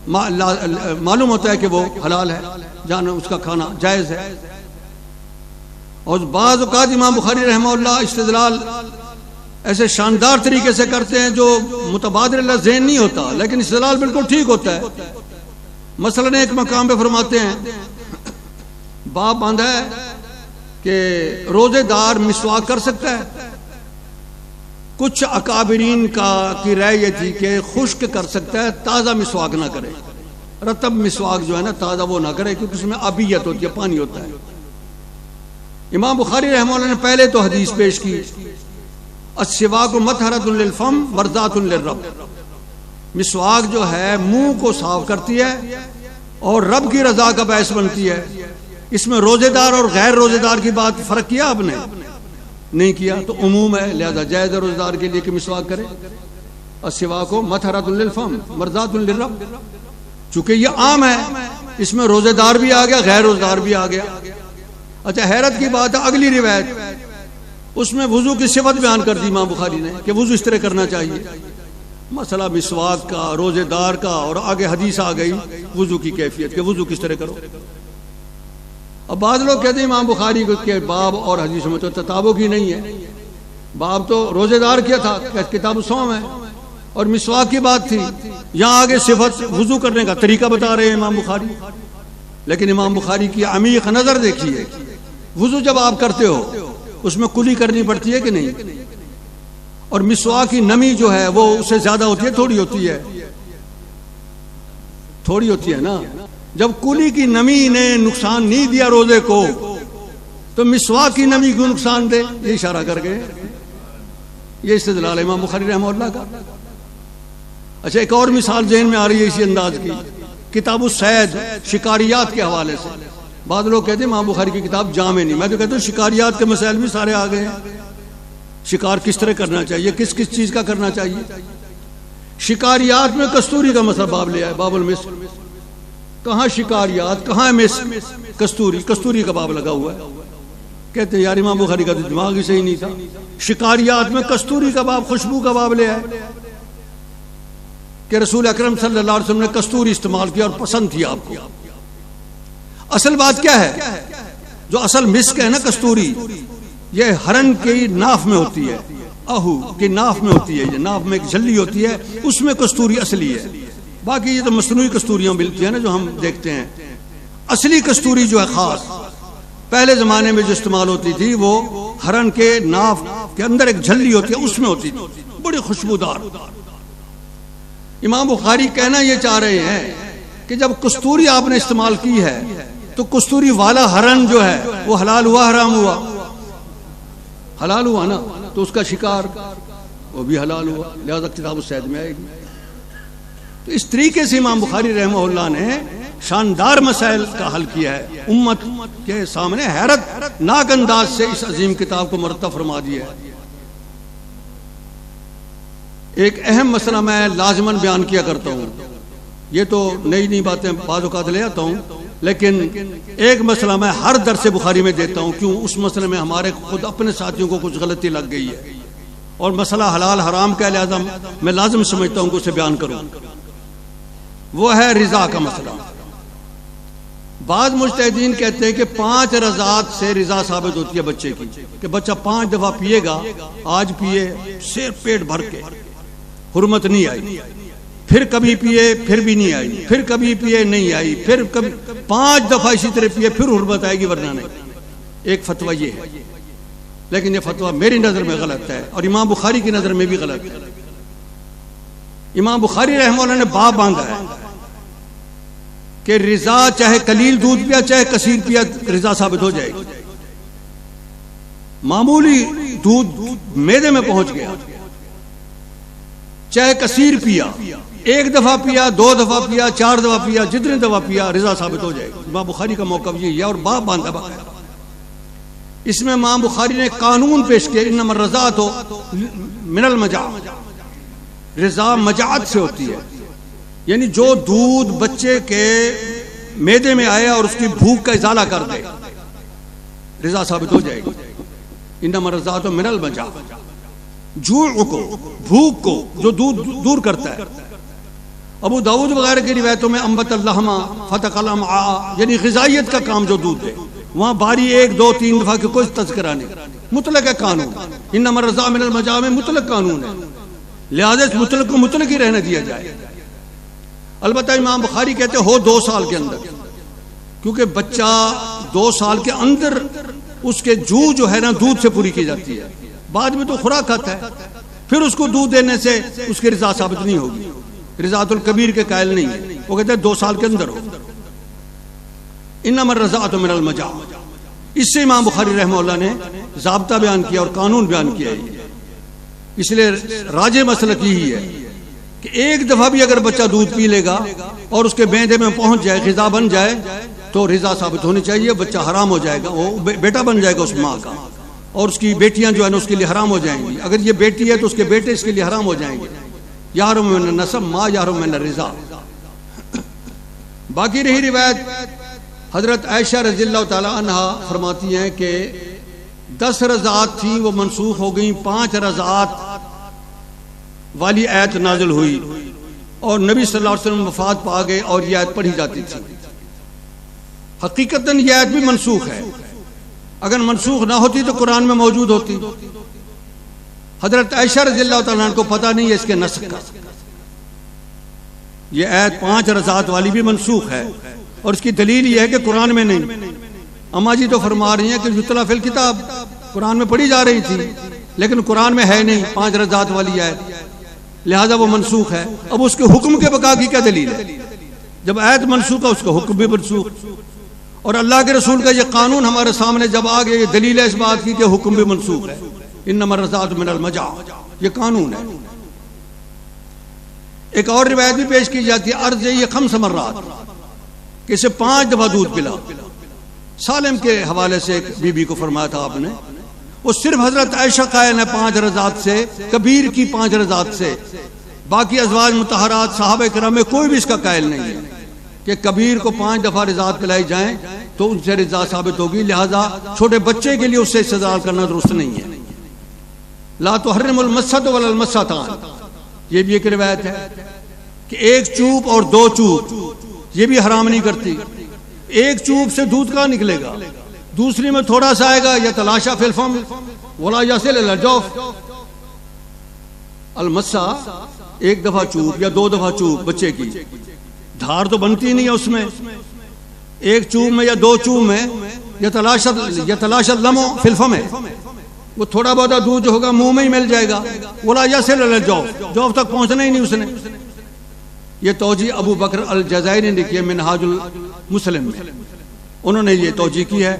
मालूम होता है कि वो हलाल है, जाना उसका खाना जायज़ है। और बाज़ औक़ात इमाम बुखारी रहमहुल्लाह इस्तेदलाल ऐसे शानदार तरीके से करते हैं जो मुतबादिल ज़हन नहीं होता, लेकिन इस्तेदलाल बिल्कुल ठीक होता है। मसलन एक मकाम पे फरमाते हैं, बाप बांधा है कि रोजेदार मिसवाक कर सकता है। कुछ अकाबिरीन की राय ये थी कि खुश्क कर सकता है, ताज़ा मिसवाक ना करे। रतब मिसवाक जो है ना, ताज़ा वो ना करे, क्योंकि उसमें आबियत होती है, पानी होता है। इमाम बुखारी रहमतुल्लाह ने पहले तो हदीस पेश की, अस्सिवाक मतहरतुन लिलफम वरज़ातुन लिर्रब। मिसवाक जो है मुंह को साफ करती है और रब की रजा का बायस बनती है। इसमें रोजेदार और गैर रोजेदार की बात फर्क किया आपने? नहीं किया। तो उमूम है, लिहाजा जायज़ रोजेदार के लिए कि मिसवाक करे। अस्सिवाक मतहरतुन लिलफम वरज़ातुन लिर्रब, चूंकि ये आम है, इसमें रोजेदार भी आ गया, गैर रोजेदार भी आ गया। अच्छा, हैरत की बात है, अगली रिवायत उसमें वुजू की सिफत बयान कर दी इमाम बुखारी ने कि वुजू इस तरह करना चाहिए। मसला मिसवाक का, रोजेदार का, और आगे हदीस आ गई वुजू की कैफियत के, वुजू किस तरह करो। अब बाद लोग कहते हैं इमाम बुखारी के बाब और हदीस में तो तताबुक ही नहीं है। बाब तो रोजेदार किया था, किताब सौम है, और मिसवाक की बात थी। यहाँ आगे सिफत वुजू करने का तरीका बता रहे हैं इमाम बुखारी। लेकिन इमाम बुखारी की अमीक नजर देखिए, वुजू जब आप करते हो उसमें कुली करनी पड़ती है कि नहीं? और मिसवाक की नमी जो है वो उससे ज्यादा होती है, थोड़ी होती है? थोड़ी होती है ना। जब कुली की नमी ने नुकसान नहीं दिया रोजे को, तो मिसवाक की नमी क्यों नुकसान दे? ये इशारा करके ये इस्तेदलाल है इमाम बुखारी रहमतुल्लाह का। अच्छा, एक और मिसाल ज़हन में आ रही है इसी अंदाज की, किताब सैद शिकारियात के हवाले से। बाद लोग कहते हैं इमाम बुखारी की किताब जामे नहीं, मैं तो कहता हूँ शिकारियात के मसाइल भी सारे आ गए हैं। शिकार किस तरह करना चाहिए, किस किस चीज का करना चाहिए। शिकारियात में कस्तूरी का मसला बाब लिया है, बाबुल मिस। कहाँ शिकारियात, कहाँ मिस? कस्तूरी, कस्तूरी का बाब लगा हुआ है। कहते हैं यार इमाम बुखारी का तो दिमाग ही सही नहीं था। शिकारियात में कस्तूरी का बाब, खुशबू का बाब लिया है कि रसूल अकरम सल्लल्लाहु अलैहि वसल्लम ने कस्तूरी इस्तेमाल किया और पसंद थी आपको। असल बात क्या है? जो असल मिस्क है ना कस्तूरी, ये हरन की नाफ में होती है, आहू की नाफ में होती है। ये नाफ में एक झल्ली होती है, उसमें कस्तूरी असली है। बाकी ये तो मसनूई कस्तूरियां मिलती है ना जो हम देखते हैं। असली कस्तूरी जो है खास पहले जमाने में जो इस्तेमाल होती थी, वो हरन के नाफ के अंदर एक झल्ली होती है, उसमें होती थी, बड़ी खुशबूदार। इमाम बुखारी कहना ये चाह रहे हैं कि जब कस्तूरी आपने इस्तेमाल की है, तो कस्तूरी वाला हरन जो है वो हलाल हुआ, हराम हुआ? हलाल हुआ ना, तो उसका शिकार वो भी हलाल हुआ, लिहाजा किताब सैद में आएगी। तो इस तरीके से इमाम बुखारी रहमतुल्लाह ने शानदार मसाइल का हल किया है, उम्मत के सामने हैरत नाक अंदाज से इस अजीम किताब को मुरतब फरमा दिया है। एक अहम मसला मैं लाजमन बयान किया करता हूँ, ये तो नई नई बातें बाद औक़ात ले आता हूँ, लेकिन एक मसला मैं हर दर्स बुखारी में देता हूँ। क्यों? उस मसले में हमारे खुद अपने साथियों को कुछ गलती लग गई है, और मसला हलाल हराम का, लिहाजा मैं लाजम समझता हूँ कि उसे बयान करूँ। वो है रिजा का मसला। बाद मुज्तहिदीन कहते हैं कि 5 रज़ात से रिजा साबित होती है बच्चे की, कि बच्चा 5 दफा पिएगा, आज पिए सिर्फ पेट भर के, हुर्मत नहीं आई, फिर कभी पिए फिर भी नहीं आई, फिर कभी पिए नहीं आई, फिर कभी 5 दफा इसी तरह पिए फिर हुर्मत आएगी वरना नहीं। एक फतवा ये है, लेकिन ये फतवा मेरी नजर में गलत है और इमाम बुखारी की नजर में भी गलत है। इमाम बुखारी रहमतुल्लाह ने बाब बांधा है कि रिजा चाहे कलील दूध पिया चाहे कसीर पिया रिजा साबित हो जाएगी। मामूली दूध मेदे में पहुंच गया, चाहे कसीर पिया, 1 दफा पिया, 2 दफा पिया, 4 दफा पिया, जितने दफा पिया रिजा साबित हो जाएगी। इमाम बुखारी का मौक़िफ़ ये है और बाब बांधा बाकायदा। इसमें इमाम बुखारी ने कानून पेश किया, इन्नमा रज़ाअतु मिनल मजा, रिजा मजात से होती है, यानी जो दूध बच्चे के मैदे में आया और उसकी भूख का इजाला कर दे रिजा साबित हो जाएगी। इन्नमा रज़ाअतु मिनल मजा, जूअ को, भूख को जो दूध दूर करता है। अबू दाऊद वगैरह की रिवायतों में अम्बतल्लहमा फतकलम आ, यानी ग़िज़ाइयत का काम जो दूध दे, वहां बारी 1, 2, 3 दफा के कोई तज़किरा नहीं, मुतलक है कानून। इन्नमा रज़ा मिनल मजा में मुतलक कानून है, लिहाजा इस मुतलक को मुतलक ही रहने दिया जाए। अलबत्ता इमाम बुखारी कहते हो 2 साल के अंदर, क्योंकि बच्चा 2 साल के अंदर उसके जू जो है ना दूध से पूरी की जाती है, बाद में तो खुराक खाता है, फिर उसको दूध देने से उसकी रिजा साबित नहीं होगी, रिजातुल कबीर के कायल नहीं है, वो कहते हैं 2 साल के अंदर हो। इन्नमा रज़ाअतु मिनल मजा, इससे इमाम बुखारी रहमतुल्लाह ने ज़ाब्ता बयान किया और कानून बयान किया है। इसलिए राजे मसलक यही है कि 1 दफा भी अगर बच्चा दूध पी लेगा और उसके मैदे में पहुंच जाए, ग़िज़ा बन जाए, तो रिजा साबित होनी चाहिए, बच्चा हराम हो जाएगा, वो बेटा बन जाएगा उस माँ का, और उसकी बेटियां जो है ना उसके लिए हराम हो जाएंगी। अगर ये बेटी है तो उसके बेटे इसके लिए हराम हो जाएंगे। यारो में नसब माँ यारो में रिजा। बाकी रही रिवायत, हजरत आयशा रज़ियल्लाहु ताला अन्हा फरमाती हैं कि 10 रज़ात थी वो मनसूख हो गई, 5 रज़ात वाली आयत नाजिल हुई और नबी सल्लल्लाहु अलैहि वसल्लम वफात पा गए और यह आयत पढ़ी जाती थी। हकीकतन यह आयत भी मनसूख है, अगर मनसूख ना होती तो कुरान में मौजूद होती। हजरत आयशा रज़ियल्लाहु ताला अन्हा को पता नहीं है इसके नस्ख का। यह आयत 5 रज़ात वाली भी मनसूख है और इसकी दलील यह है कि कुरान में नहीं। अम्मा जी तो फरमा रही हैं कि युतला फिल किताब, कुरान में पढ़ी जा रही थी लेकिन कुरान में है नहीं 5 रज़ात वाली आयत, लिहाजा वो मनसूख है। अब उसके हुक्म के बका की क्या दलील है? जब आयत मनसूख है उसका हुक्म भी मनसूख, और अल्लाह के रसूल का ये कानून हमारे सामने जब आ गया, ये दलील है इस बात की कि हुक्म भी मनसूख है। इन्नमा रज़ाअतु मिनल मजा, ये कानून है। एक और रिवायत भी पेश की जाती है, अर्ज़ ये 5 मर्रात, कि इसे 5 दफा दूध पिला। सालिम के हवाले से एक बीबी को फरमाया था आपने, वो सिर्फ हजरत आयशा कायल है 5 रज़ात से, कबीर की 5 रज़ात से, बाकी अज़वाज मुतहरात सहाबा किराम में कोई भी इसका कायल नहीं है कि कबीर को 5 दफा रज़ात पिलाई जाए तो उनसे रिजा साबित होगी। लिहाजा छोटे बच्चे के लिए उससे इस्तेदाल करना दुरुस्त नहीं है। ला तुहर्रिमुल मस्सत वल मस्सतान, ये भी एक रिवायत है कि 1 चूप और 2 चूप ये भी हराम नहीं करती। 1 चूप से दूध कहाँ निकलेगा, दूसरी में थोड़ा सा आएगा, या तलाशा फिल फम वला यसिल इला जौफ। अल मस्सा 1 दफा चूप या 2 दफा चूप बच्चे की, धार तो बनती नहीं है उसमें। 1 चूप में या 2 चूप में या तलाशा लमो फिल फम है, वो थोड़ा बहुत दूध जो होगा मुंह में ही मिल जाएगा। वला यसिल इला जौफ, जौफ तक पहुंचना ही नहीं उसने। ये तौजी अबू बकर अल जज़ायरी ने किया मिनहाजुल मुस्लिम में, उन्होंने ये तौजी की है।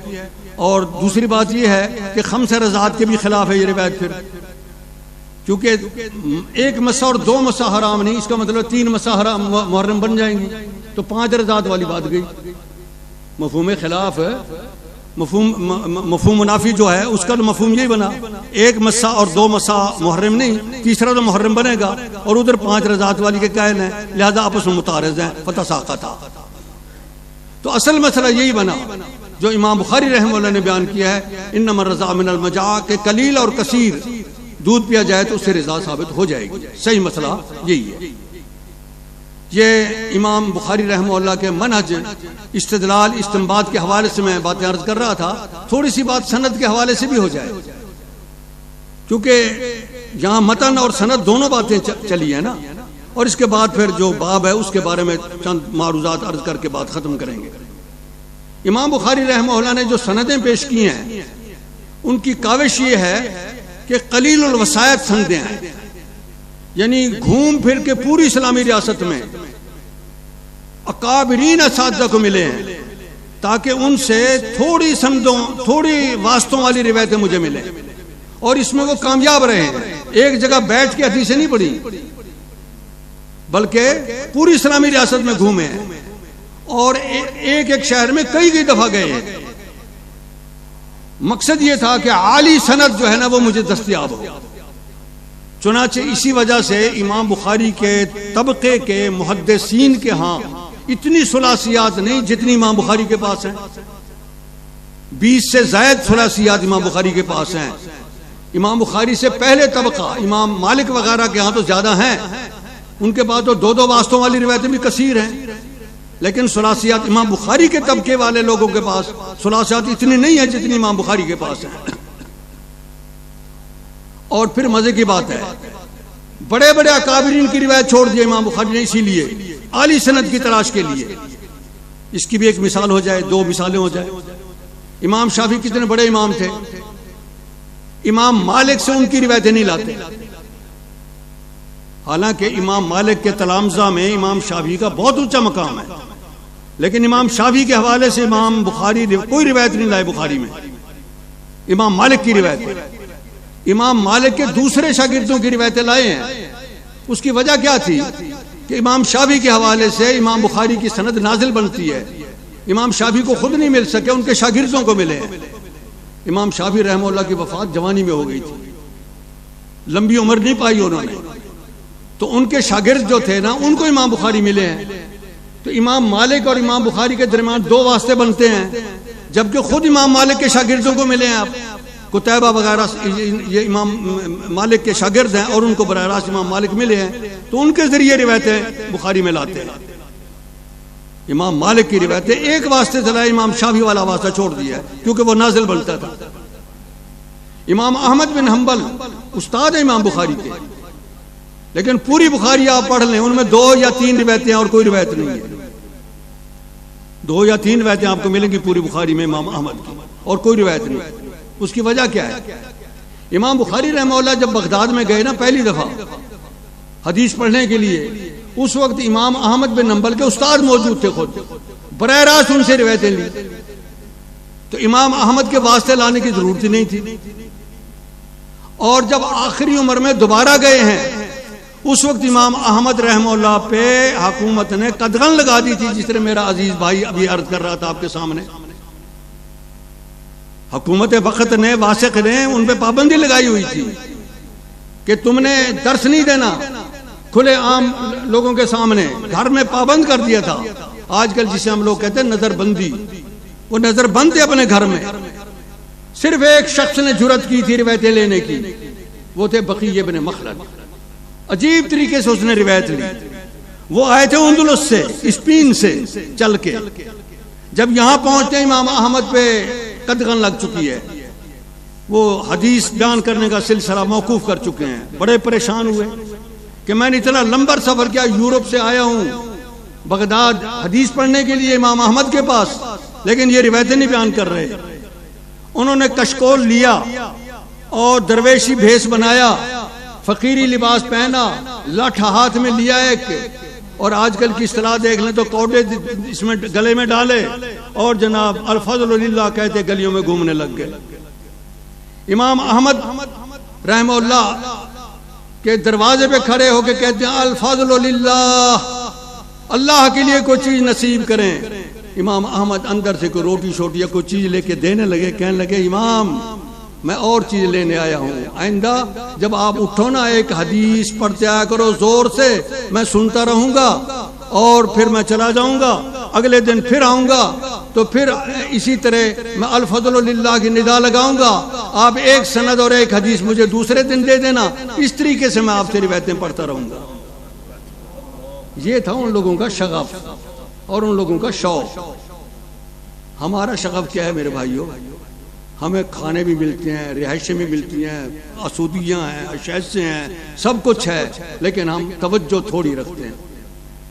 और दूसरी बात ये है कि 5 रज़ात के भी खिलाफ है ये रिवायत फिर, क्योंकि 1 मसा और 2 मसा हराम नहीं, इसका मतलब 3 मसा हराम मुहर्रम बन जाएंगी, तो 5 रज़ात वाली बात गई। मफहूम खिलाफ है, मफहूम मुनाफी जो है उसका तो मफहूम यही बना, 1 मसा और 2 मसा मुहर्रम नहीं, तीसरा तो मुहर्रम बनेगा, और उधर 5 रज़ात वाली के कायल है, लिहाजा आपस में मुतारिज़ हैं, फतह साक़ता। तो असल मसला यही बना जो इमाम बुखारी रहमतुल्लाह ने बयान किया है, इन्नमा रज़ा मिनल मजा, के कलील और कसीर दूध पिया जाए तो उससे रिजा साबित हो जाएगी। सही मसला यही है। ये इमाम बुखारी रहमतुल्लाह के मनहज इस्तिदलाल इस्तिंबात के हवाले से मैं बातें अर्ज कर रहा था। थोड़ी सी बात सनद के हवाले से भी हो जाए, क्योंकि यहाँ मतन और सनद दोनों बातें चली है ना, और इसके बाद फिर जो बाब है उसके बारे में चंद मारूजात अर्ज करके बात खत्म करेंगे। इमाम बुखारी रहमतुल्लाह ने जो सनदें पेश की हैं उनकी काविश ये है कि कलीलुल वसायत सनदें हैं, यानी घूम फिर के पूरी इस्लामी रियासत में अकाबरीन असातिज़ा को मिले हैं ताकि उनसे थोड़ी समदों थोड़ी वास्तों वाली रिवायतें मुझे मिले, और इसमें वो कामयाब रहे हैं। एक जगह बैठ के हदीसें नहीं पढ़ी, बल्कि पूरी इस्लामी रियासत में घूमे हैं और एक एक शहर में कई कई दफा गए हैं। मकसद ये था कि आली सनद जो है ना वो मुझे दस्तयाब हो। चुनाचे इसी वजह से इमाम बुखारी के तबके के मुहद्दिसीन के यहाँ इतनी सुलासियात नहीं जितनी इमाम बुखारी के पास हैं। 20 से ज़ायद सुलासियात इमाम बुखारी के पास हैं। इमाम बुखारी से पहले तबका इमाम मालिक वगैरह के यहाँ तो ज्यादा हैं, उनके पास तो दो दो वास्तों वाली रिवायतें भी कसीर हैं, लेकिन सुलासियात इमाम बुखारी के तबके वाले लोगों के पास सुलासियात इतनी नहीं है जितनी इमाम बुखारी के पास है। और फिर मजे की बात है, बड़े बड़े अकाबरीन की रिवायत छोड़ दिया इमाम बुखारी ने, इसीलिए आली सनद की तलाश के लिए। इसकी भी एक मिसाल हो जाए, दो मिसालें हो जाए। इमाम शाफी कितने बड़े इमाम थे, इमाम मालिक से उनकी रिवायतें नहीं लाते, हालांकि इमाम मालिक के तलामजा में इमाम शाफी का बहुत ऊंचा मकाम है, लेकिन इमाम शाफी के हवाले से इमाम बुखारी कोई रिवायत नहीं लाए बुखारी में। इमाम मालिक की रिवायत, इमाम मालिक के दूसरे शागिर्दों की रिवायतें लाए हैं। उसकी वजह क्या थी कि इमाम शाफी के हवाले से इमाम बुखारी की सनद नाजिल बनती है। इमाम शाफी को खुद नहीं मिल सके, उनके शागिर्दों को मिले हैं। इमाम शाफी रहमतुल्लाह की वफात जवानी में हो गई थी, लंबी उम्र नहीं पाई उन्होंने, तो उनके शागिर्द जो थे ना उनको इमाम बुखारी मिले हैं। तो इमाम मालिक और इमाम बुखारी के दरमियान दो वास्ते बनते हैं, जबकि खुद इमाम मालिक के शागिर्दों को मिले हैं। आप कुतैबा वगैरह ये इमाम मालिक के शागिर्द हैं और उनको बराह रास्त इमाम मालिक मिले हैं, तो उनके जरिए रिवायतें बुखारी में लाते हैं। इमाम मालिक की रिवायतें एक वास्ते चला, इमाम शाफी वाला वास्ता छोड़ दिया है क्योंकि वो नाजिल बनता था। इमाम अहमद बिन हम्बल उस्ताद है इमाम बुखारी के, लेकिन पूरी बुखारी आप पढ़ लें उनमें 2 या 3 रिवायतें और कोई रिवायत नहीं है। 2 या 3 रिवायतें आपको मिलेंगी पूरी बुखारी में इमाम अहमद की, और कोई रिवायत नहीं। उसकी वजह क्या है? इमाम बुखारी रहमतुल्लाह जब बगदाद में गए ना पहली दफा हदीस पढ़ने के लिए, उस वक्त इमाम अहमद बिन हम्बल के उस्ताद मौजूद थे, खुद बराह रास्त उनसे रिवायतें ली। तो इमाम अहमद के वास्ते लाने की जरूरत ही नहीं थी। और जब आखिरी उम्र में दोबारा गए हैं, उस वक्त इमाम अहमद रहमतुल्लाह पे हुकूमत ने कदगन लगा दी थी, जिस तरह मेरा अजीज भाई अभी अर्ज कर रहा था आपके सामने। हुकूमत वक्त ने, वासिक ने उन पे पाबंदी लगाई हुई थी कि तुमने दर्स नहीं देना खुले आम लोगों के सामने, घर में पाबंद कर दिया था। आजकल जिसे हम लोग कहते हैं नजरबंदी, वो नजरबंद थे अपने घर में। सिर्फ एक शख्स ने जुर्रत की थी रिवायतें लेने की, वो थे बकी इब्न मखलद। अजीब तरीके से उसने रिवायत ली। वो आए थे उंदुलुस से, स्पेन से चल के। जब यहां पहुंचते इमाम अहमद पे कदगन लग चुकी है, वो हदीस बयान करने का सिलसिला मौकूफ कर चुके हैं। बड़े परेशान हुए कि मैंने इतना लंबा सफर किया, यूरोप से आया हूं बगदाद हदीस पढ़ने के लिए इमाम अहमद के पास, लेकिन ये रिवायतें नहीं बयान कर रहे। उन्होंने कशकोल लिया और दरवेशी भेष बनाया, फकीरी लिबास पहना, लाठा हाथ में लिया एक, और आजकल की इस्तिलाह देख लें तो कौडे इसमें गले में डाले और जनाब अल-फज़्लुलिल्लाह कहते गलियों में घूमने लग गए। इमाम अहमद रहमतुल्लाह के दरवाजे पे खड़े होकर कहते हैं अल-फज़्लुलिल्लाह, अल्लाह के लिए कोई चीज नसीब करें। इमाम अहमद अंदर से कोई रोटी शोटी या कोई चीज लेके देने लगे, कहने लगे इमाम मैं और चीज लेने आया हूँ, आइंदा जब आप उठो ना एक हदीस पढ़ते आया करो जोर से, मैं सुनता रहूंगा और फिर मैं चला जाऊंगा, अगले दिन फिर आऊंगा, तो फिर इसी तरह मैं अल-फज़्लुलिल्लाह की निदा लगाऊंगा, आप एक सनद और एक हदीस मुझे दूसरे दिन दे देना, इस तरीके से मैं आपसे रिवायतें पढ़ता रहूंगा। ये था उन लोगों का शगफ और उन लोगों का शौक। हमारा शगफ क्या है मेरे भाइयों? हमें खाने भी मिलते हैं, रिहाइशें भी मिलती हैं, आसूदियाँ हैं, अशैसे हैं, सब कुछ है, लेकिन हम तवज्जो थोड़ी रखते हैं।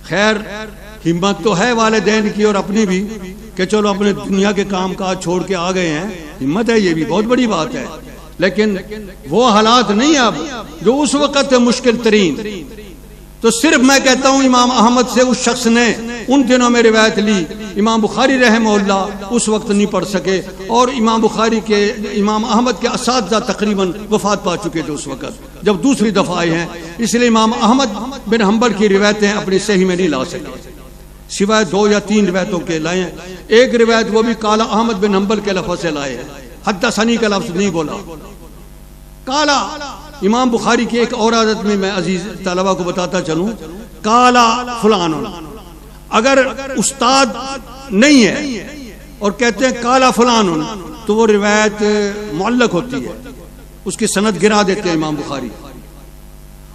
खैर हिम्मत तो है वालिदैन की और अपनी भी कि चलो अपने दुनिया के काम काज छोड़ के आ गए हैं, हिम्मत है, ये भी बहुत बड़ी बात है। लेकिन वो हालात नहीं अब जो उस वक़्त मुश्किल तरीन। तो सिर्फ मैं कहता हूँ इमाम अहमद से उस शख्स ने उन दिनों में रिवायत ली, इमाम बुखारी रहमहुल्लाह उस वक्त नहीं पढ़ सके और इमाम बुखारी के इमाम अहमद के असातिज़ा तकरीबन वफात पा चुके थे उस वक्त जब दूसरी दफ़ा आए हैं। इसलिए इमाम अहमद बिन हम्बल की रिवायतें अपनी सही में नहीं ला सके, सिवाय 2 या 3 रिवायतों के लाए हैं। एक रिवायत वो भी काला अहमद बिन हम्बल के लफ्ज़ से लाए हैं, हद्दसनी का लफ्ज़ नहीं बोला। काला इमाम बुखारी की एक और आदत में मैं अजीज तलबा को बताता चलूं, काला फलान, अगर उस्ताद नहीं है और कहते हैं काला फलान, तो वो रिवायत मुअल्लक होती है, उसकी सनद गिरा देते हैं इमाम बुखारी।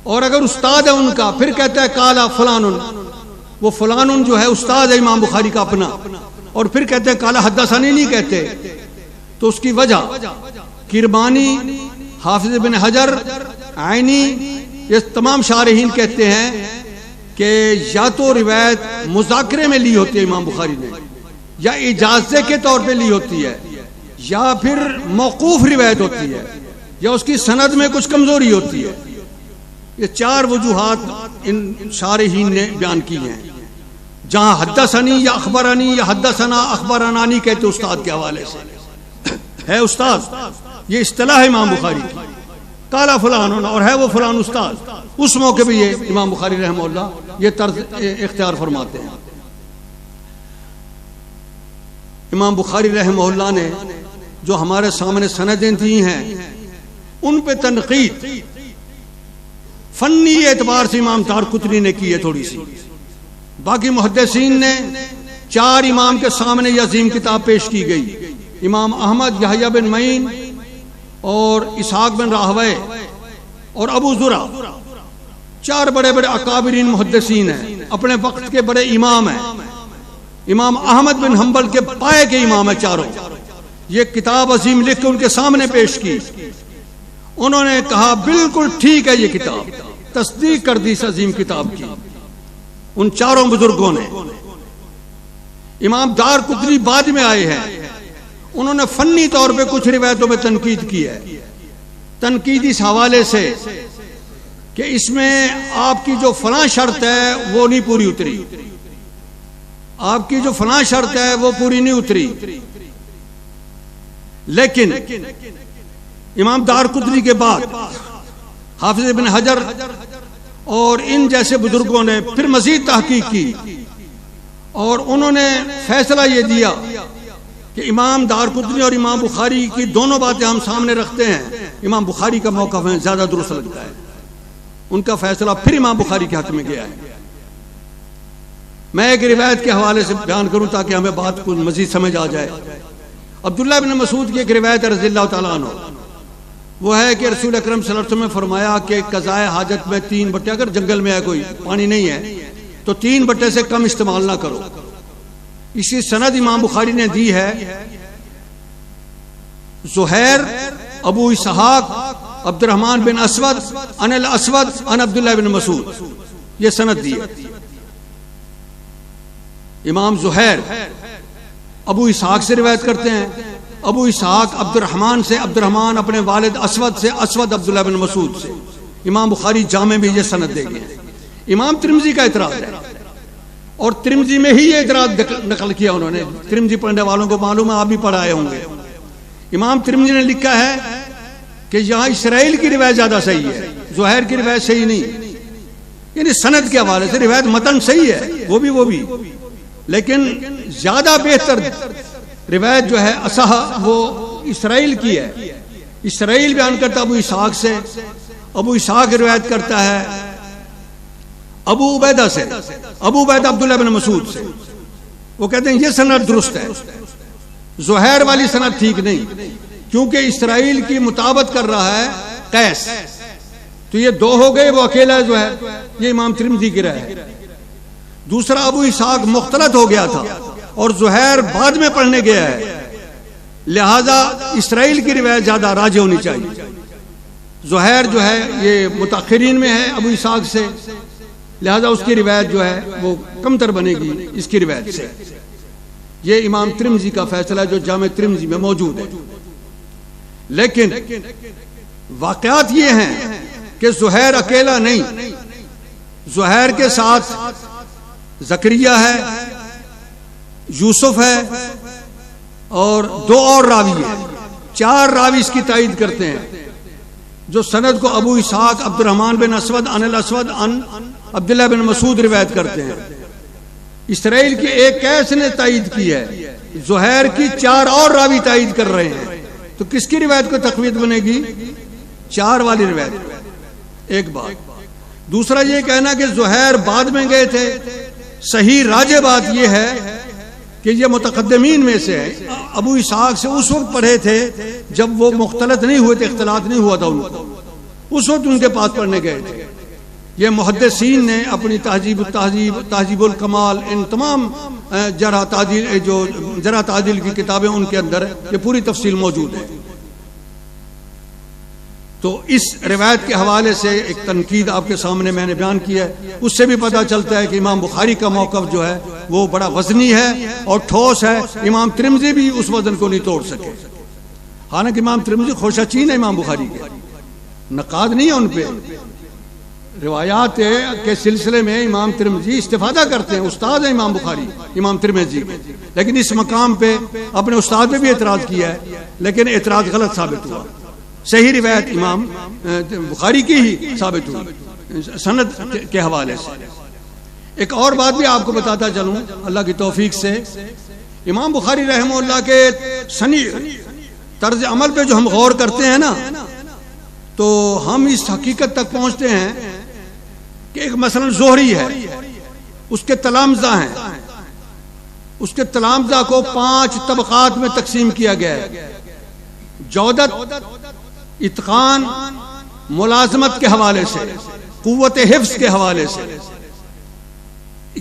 और अगर उस्ताद है उनका फिर कहता है काला फलान, वो फलान जो है उस्ताद है इमाम बुखारी का अपना, और फिर कहते हैं काला हद्दसनी नहीं कहते। तो उसकी वजह किरमानी, हाफिज बिन हजर, आइनी, ये तमाम शारहीन कहते हैं कि या तो रिवायत मुज़ाकरे में ली होती है इमाम बुखारी ने, या इजाज़े के तौर पे ली होती है, या फिर मौकूफ रिवायत होती है, या उसकी सनद में कुछ कमजोरी होती है। ये 4 वजूहात इन शारहीन ने बयान की हैं। जहां हद्दसनी या अखबरानी या हद्दसना अखबरानी कहते उस्ताद के हवाले से है उस्ताद, ये इस्तिलाह है इमाम बुखारी की, काला फलान और है वो फलान उस्ताद। उस मौके पे ये इमाम बुखारी रहमहुल्लाह ये तर्ज इख्तियार फरमाते हैं। इमाम बुखारी रहमहुल्लाह ने जो हमारे सामने सनदें दी हैं उन पे तनकीद फन्नी एतबार से इमाम दारकुतनी ने की है थोड़ी सी। बाकी मुहद्दिसीन ने 4 इमाम के सामने ये अजीम किताब पेश की गई, इमाम अहमद, यहया बिन मईन और इसहाक बिन राहवे और अबू जुरा, 4 बड़े बड़े अकाबिरीन मुहद्दिसीन हैं, अपने वक्त के बड़े इमाम हैं। इमाम अहमद बिन हम्बल के पाए के इमाम है चारों। ये किताब अजीम लिख के उनके सामने पेश की, उन्होंने कहा बिल्कुल ठीक है ये किताब, तस्दीक कर दी इस अजीम किताब की उन 4 बुजुर्गों ने। इमाम दारकुतनी बाद में आए हैं, उन्होंने फन्नी तौर पे कुछ रिवायतों में तनकीद की है, तनकीद इस हवाले से कि इसमें आपकी जो फलां शर्त है वो नहीं पूरी उतरी, आपकी जो फलां शर्त है वो पूरी नहीं उतरी। लेकिन इमाम दारकुतनी के बाद हाफिज इब्न हजर और इन जैसे बुजुर्गों ने फिर मजीद तहकीक की और उन्होंने फैसला ये दिया कि इमाम दारकुतनी और इमाम बुखारी की दोनों बातें हम सामने रखते हैं, इमाम बुखारी का मौक़िफ़ हमें ज्यादा दुरुस्त लगता है। उनका फैसला फिर इमाम बुखारी के हक में गया है। मैं एक रिवायत के हवाले से बयान करूं ताकि हमें बात को मजीद समझ आ जाए। अब्दुल्लाह बिन मसूद की एक रिवायत रज़ियल्लाहु ताला अन्हु, वो है कि रसूल अकरम सल्लल्लाहु अलैहि वसल्लम ने फरमाया कि कज़ाए हाजत में 3 बट्टे, अगर जंगल में है कोई पानी नहीं है तो 3 बट्टे से कम इस्तेमाल ना करो। इसी सनद इमाम बुखारी ने दी है ज़ुहैर, अबू इसहाक, अब्दुर्रहमान बिन असवद, अनिल असवद, अन अब्दुल्लाह बिन मसूद, ये सनद दी है। इमाम ज़ुहैर अबू इसहाक से रिवायत करते हैं, अबू इसहाक अब्दुर्रहमान से, अब्दुर्रहमान अपने वालिद असवद से, असवद अब्दुल्लाह बिन मसूद से। इमाम बुखारी जामे में ये सनद देंगे। इमाम तिरमिज़ी का इतराज है और तिरमिज़ी में ही ये इतराज नकल किया उन्होंने। तिरमिज़ी पढ़ने वालों को मालूम है, आप भी पढ़ाए होंगे। इमाम तिरमिज़ी ने लिखा है कि यहाँ इसराइल की रिवायत ज्यादा सही है, ज़ुहैर की रिवायत सही नहीं। यानी सनद के हवाले से रिवायत मतन सही है, वो भी, लेकिन ज्यादा बेहतर रिवायत जो है असह वो इसराइल की है। इसराइल बयान करता अबू इसहाक से, अबू इसहाक रिवायत करता है अबू उबैदा से, अबू उबैदा अब्दुल्लाह बिन मसूद से। वो कहते हैं ये सनद दुरुस्त है, ज़ुहैर वाली सनद ठीक नहीं, क्योंकि इसराइल की मुताबत कर रहा है कैस। तो ये 2 हो गए, वो अकेला जो है ये इमाम तिरमिज़ी की राय है। दूसरा अबू इसहाक मुख्तलत हो गया था और ज़ुहैर बाद में पढ़ने गया है, लिहाजा इसराइल की रिवायत ज्यादा राज होनी चाहिए। ज़ुहैर जो है ये मुताखिरीन में है अबू इसहाक से, लिहाजा उसकी रिवायत जो है वो कमतर बनेगी इसकी रिवायत से। ये इमाम तिरमिज़ी का फैसला जो जामे तिरमिज़ी में मौजूद है। लेकिन वाक़यात ये हैं कि ज़ुहैर अकेला नहीं, ज़ुहैर के साथ ज़करिया है, यूसुफ है और दो और रावी है। 4 रावी इसकी तायीद करते हैं, जो सनद को अबू इसहाक अब्दुर्रहमान बिन असवद अनिल असवद अन अब्दुल्लाह बिन मसूद रिवायत करते हैं। इसराइल की एक कैस ने तायीद की है, ज़ुहैर की 4 और रावी तायीद कर रहे हैं। तो किसकी रिवायत को तक़वीद बनेगी? 4 वाली रिवायत। एक बात। दूसरा ये कहना कि ज़ुहैर बाद में गए थे, सही राजे बात यह है कि ये मुतक़द्दिमीन में से है। अबू इसहाक से उस वक्त पढ़े थे जब वो मुख्तलत नहीं हुए थे, इख्तिलात नहीं हुआ था उनको, उस वक्त उनके पास पढ़ने गए थे। ये मुहद्दिसीन ने अपनी तहजीबुल कमाल, इन तमाम जरा तादील की किताबें, उनके अंदर ये पूरी तफसील मौजूद है। तो इस रिवायत के हवाले से एक तनकीद आपके सामने मैंने बयान किया है। उससे भी पता चलता है कि इमाम बुखारी का मौक़िफ़ जो है वो बड़ा वज़नी है और ठोस है। इमाम तिरमिज़ी भी उस वज़न को नहीं तोड़ सके। हालांकि इमाम तिरमिज़ी खोशाचीन है इमाम बुखारी के, नक़ाद नहीं है उन पर। रिवायात के सिलसिले में इमाम तिरमिज़ी इस्तिफ़ादा करते हैं, उस्ताद है इमाम बुखारी इमाम तिरमिज़ी के। लेकिन इस मकाम पे अपने उस्ताद पे भी एतराज़ किया है, लेकिन एतराज़ गलत साबित हुआ। सही रिवायत इमाम बुखारी की ही साबित हुई सनद के हवाले से। एक और बात भी आपको बताता चलूं अल्लाह की तौफीक से, इमाम बुखारी रहमहुल्लाह के सनी तर्ज अमल पे जो हम गौर करते हैं ना, तो हम इस हकीकत तक पहुंचते हैं कि एक मसलन ज़ोहरी है, उसके तलामज़ा हैं, उसके तलामज़ा को 5 तबक़ात में तकसीम किया गया है। जौदत, इत्क़ान, मुलाज़मत के हवाले से, क़ुव्वत हिफ्ज़ के हवाले से,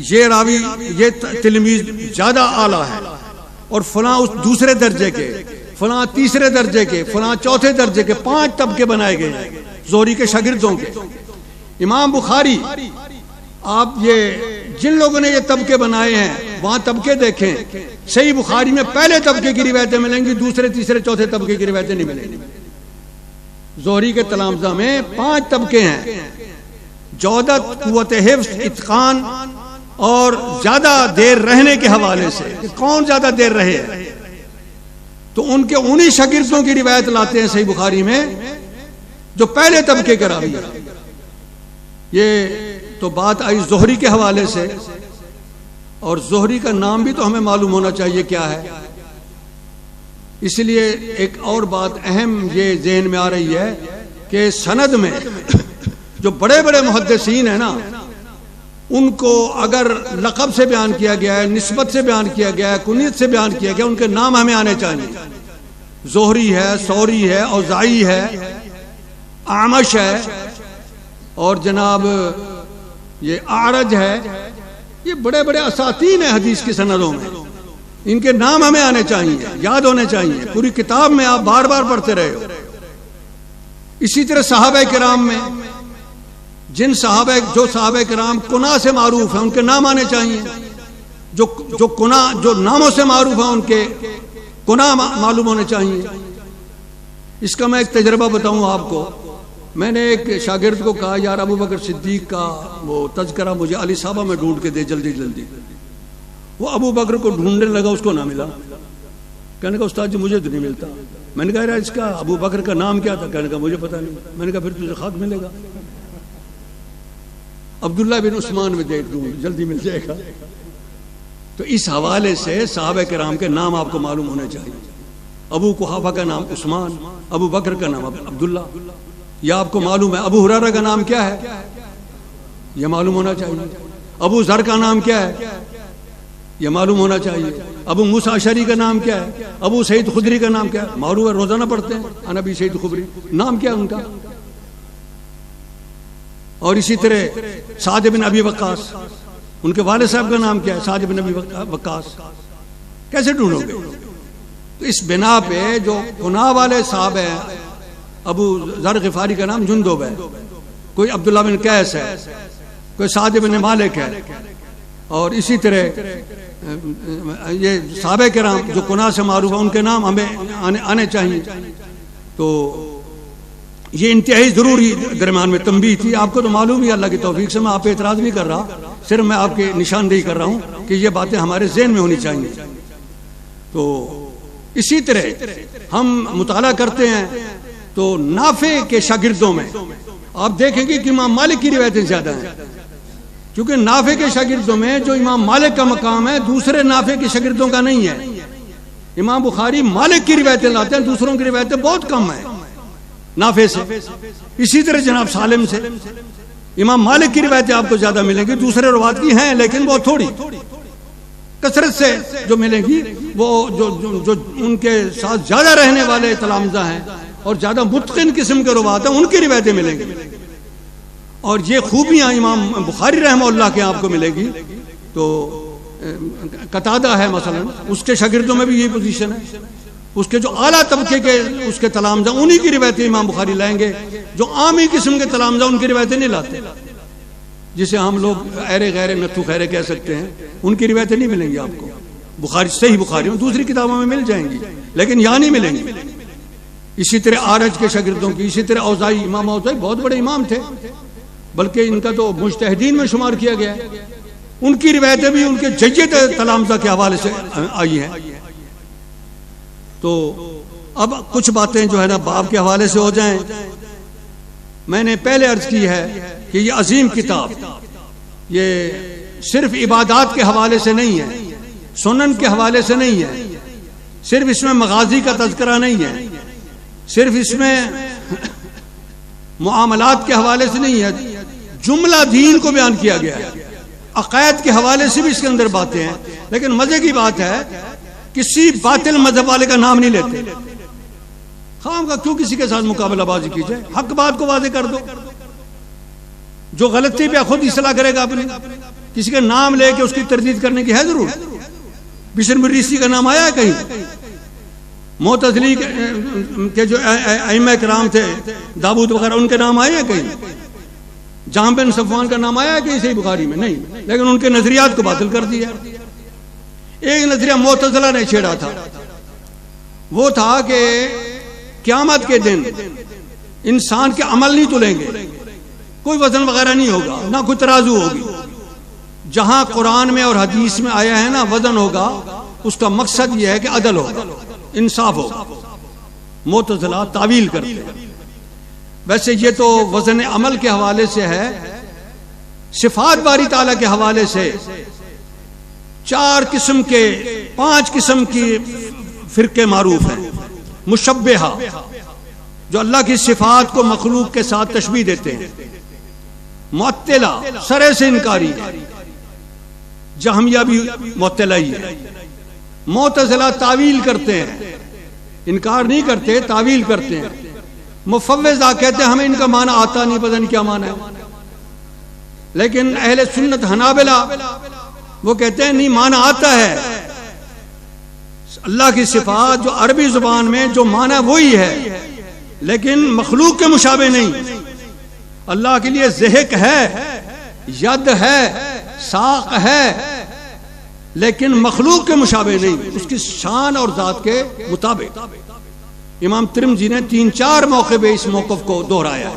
ये रावी, ये तिलमीज़ ज़्यादा आला है और फलां उस दूसरे दर्जे के, फलां तीसरे दर्जे के, फलां चौथे दर्जे के 5 तबके बनाए गए हैं ज़ोहरी के शागिर्दों के। इमाम बुखारी, आप ये जिन लोगों ने ये तबके बनाए हैं वहां तबके देखें, सही बुखारी में पहले तबके की रिवायतें मिलेंगी, दूसरे तीसरे चौथे तबके की रिवायतें नहीं मिलेंगी। ज़ोहरी के तलामज़ा में 5 तबके हैं, जौदत, क़ुव्वत हिफ्ज़, इत्क़ान और ज्यादा देर रहने के हवाले से। कौन ज्यादा देर रहे हैं, तो उनके उन्हीं शागिर्दों की रिवायत लाते हैं सही बुखारी में जो पहले तबके के रावी हैं। ये तो बात आई ज़ोहरी के हवाले से, और ज़ोहरी का नाम भी तो हमें मालूम होना चाहिए क्या है। इसलिए एक और बात अहम ये ज़हन में आ रही है कि सनद में जो बड़े बड़े मुहद्दिसीन है ना, उनको अगर लक़ब से बयान किया गया है, निस्बत से बयान किया गया है, कुनियत से बयान किया गया, उनके नाम हमें आने चाहिए। ज़ोहरी है, सौरी है, औज़ाई है, आमश है और जनाब ये आरज है। ये बड़े बड़े असातीन है हदीस की सनदों में, इनके नाम हमें आने चाहिए, याद होने चाहिए। पूरी किताब में आप बार बार पढ़ते रहे हो। इसी तरह सहाबा किराम में जो सहाबा किराम कुना से मारूफ है, उनके नाम आने चाहिए। जो नामों से मारूफ है, उनके कुना मालूम होने चाहिए। इसका मैं एक तजर्बा बताऊं आपको। मैंने एक शागिर्द को कहा, यार अबू बकर सिद्दीक का वो तज़किरा मुझे अली साहबा में ढूंढ के दे जल्दी जल्दी। वो अबू बकर को ढूंढने लगा, उसको ना मिला। कहने का उस्ताद जी मुझे तो नहीं मिलता। मैंने कहा यार इसका अबू बकर का नाम क्या था? कहने का मुझे पता नहीं। मैंने कहा फिर तुझे खाक मिलेगा, अब्दुल्ला बिन उस्मान में देख ढूंढ, जल्दी मिल जाएगा। तो इस हवाले से साहबे किराम के नाम आपको मालूम होने चाहिए। अबू कुहाफा का नाम उस्मान, अबू बकर का नाम अब्दुल्ला, यह आपको मालूम है। अबू हुरैरा का नाम क्या है, यह मालूम होना चाहिए। अबू ज़र का नाम क्या है, यह मालूम होना चाहिए। अबू मूसा अशरी का नाम क्या है, अबू सईद खुदरी का नाम क्या है, मालूम है, रोजाना पढ़ते हैं अनबी सईद खुदरी, नाम क्या है उनका। और इसी तरह साद बिन अबी वक्कास, उनके वाले साहब का नाम क्या है? साद बिन नबी वक्कास। कैसे ढूंढोगे? तो इस बिना पे जो कुना वाले साहब हैं, अबू ज़र गिफारी का नाम जुंदुब है, कोई अब्दुल्ला बिन कैस है, कोई साद बिन मालिक है, और इसी तरह ये साहबे किराम जो कुना से मारूफ है उनके नाम हमें आने चाहिए। तो ये इंतहाई ज़रूरी दरमियान में तंबीह थी। आपको तो मालूम ही अल्लाह की तौफीक से, मैं आप पे एतराज़ नहीं कर रहा, सिर्फ मैं आपकी निशानदेही कर रहा हूँ कि ये बातें हमारे ज़हन में होनी चाहिए। तो इसी तरह हम मुताला करते हैं तो नाफे के शागिर्दों में आप देखेंगे कि इमाम मालिक की रिवायतें ज़्यादा हैं, क्योंकि नाफे के शागिर्दों में जो इमाम मालिक का मकाम है दूसरे नाफे के शागिर्दों का नहीं है। इमाम बुखारी मालिक की रिवायतें लाते हैं, दूसरों की रिवायतें बहुत कम है नाफे से। इसी तरह जनाब सालिम से इमाम मालिक की रिवायतें आपको ज्यादा मिलेंगी, दूसरे रवात की हैं लेकिन बहुत थोड़ी, कसरत से जो मिलेंगी वो जो जो, जो उनके साथ ज्यादा रहने वाले तलामजा हैं और ज्यादा मुतकिन किस्म के रवात हैं उनकी रिवायतें मिलेंगी। और ये खूबियां इमाम बुखारी रहमहुल्लाह के आपको मिलेगी। तो कतादा है मसलन, उसके शागिर्दों में भी यही पोजीशन है, उसके जो आला तबके के उसके तलामजा उन्हीं की रिवायतें इमाम बुखारी लाएंगे, जो आमी किस्म के तलामजा उनकी रिवायतें नहीं लाते, जिसे हम लोग ऐरे गैरे नत्थु खैरे कह सकते हैं, उनकी रिवायतें नहीं मिलेंगी आपको। बुखारी सही बुखारी दूसरी किताबों में मिल जाएंगी लेकिन यहाँ नहीं मिलेंगी। इसी तरह आरज के शागिर्दों की, इसी तरह औज़ाई, इमाम औज़ाई बहुत बड़े इमाम थे, बल्कि इनका तो मुज्तहिदीन में शुमार किया गया है। उनकी रिवायतें भी उनके जय्यद तलामजा के हवाले से आई हैं। तो अब कुछ बातें जो है ना बाब के हवाले से हो जाएं। मैंने पहले अर्ज की है कि ये अजीम किताब ये सिर्फ इबादात के हवाले से नहीं है, सुनन के हवाले से नहीं है, सिर्फ इसमें मगाजी का तज़किरा नहीं है, सिर्फ इसमें मुआमलात के हवाले से नहीं है, जुमला दीन को बयान किया गया है। अकायद के हवाले से भी इसके अंदर बातें हैं, लेकिन मजे की बात है किसी बातिल मजहब वाले का नाम नहीं लेते। खाम का क्यों किसी के साथ मुकाबलाबाजी की जाए, हक बात को वादे कर दो, जो गलती पे खुद इस्लाह करेगा अपनी। किसी का नाम लेके उसकी तरदीद करने की है जरूरत? बिशर मुर्रीसी का नाम आया है कहीं? मोतज़िली के जो अइम्मा किराम थे दाऊद वगैरह उनके नाम आए हैं कहीं? जाम बिन सफवान का नाम आया है कहीं सही बुखारी में? नहीं, लेकिन उनके नजरियात को बातिल कर दिया। एक नजरिया मोतज़िला ने छेड़ा था, वो था कि क़यामत के दिन इंसान के अमल नहीं तुलेंगे, कोई वजन वगैरह नहीं होगा, ना कोई तराजू होगी। जहां कुरान में और हदीस में आया है ना वजन होगा, उसका मकसद यह है कि अदल होगा, इंसाफ होगा। मुतज़िला तावील करते हैं। वैसे ये तो वजन अमल के हवाले से है। सिफात बारी ताला के हवाले से 5 किस्म की फिरके मारूफ हैं। मुशब्बिहा जो अल्लाह की सिफात को मखलूक के साथ तशबीह देते हैं, मुअत्तिला सरे से इनकारी है, जहमिया भी मुअत्तिला ही है, मुअतज़िला तावील करते हैं, इनकार नहीं करते, तावील करते हैं। मुफव्विज़ा कहते हैं हमें इनका माना आता नहीं, पता नहीं क्या माना है। लेकिन अहले सुन्नत हनाबिला वो कहते हैं नहीं, माना आता है। अल्लाह की सिफात जो अरबी जुबान में जो माना वही है, लेकिन मखलूक के मुशाबे नहीं। अल्लाह के लिए ज़िहक है, यद है, साक़ है, लेकिन मखलूक के मुशाबे नहीं, उसकी शान और ज़ात के मुताबिक। इमाम तिरमिज़ी ने 3-4 मौके पे इस मौक़िफ़ को दोहराया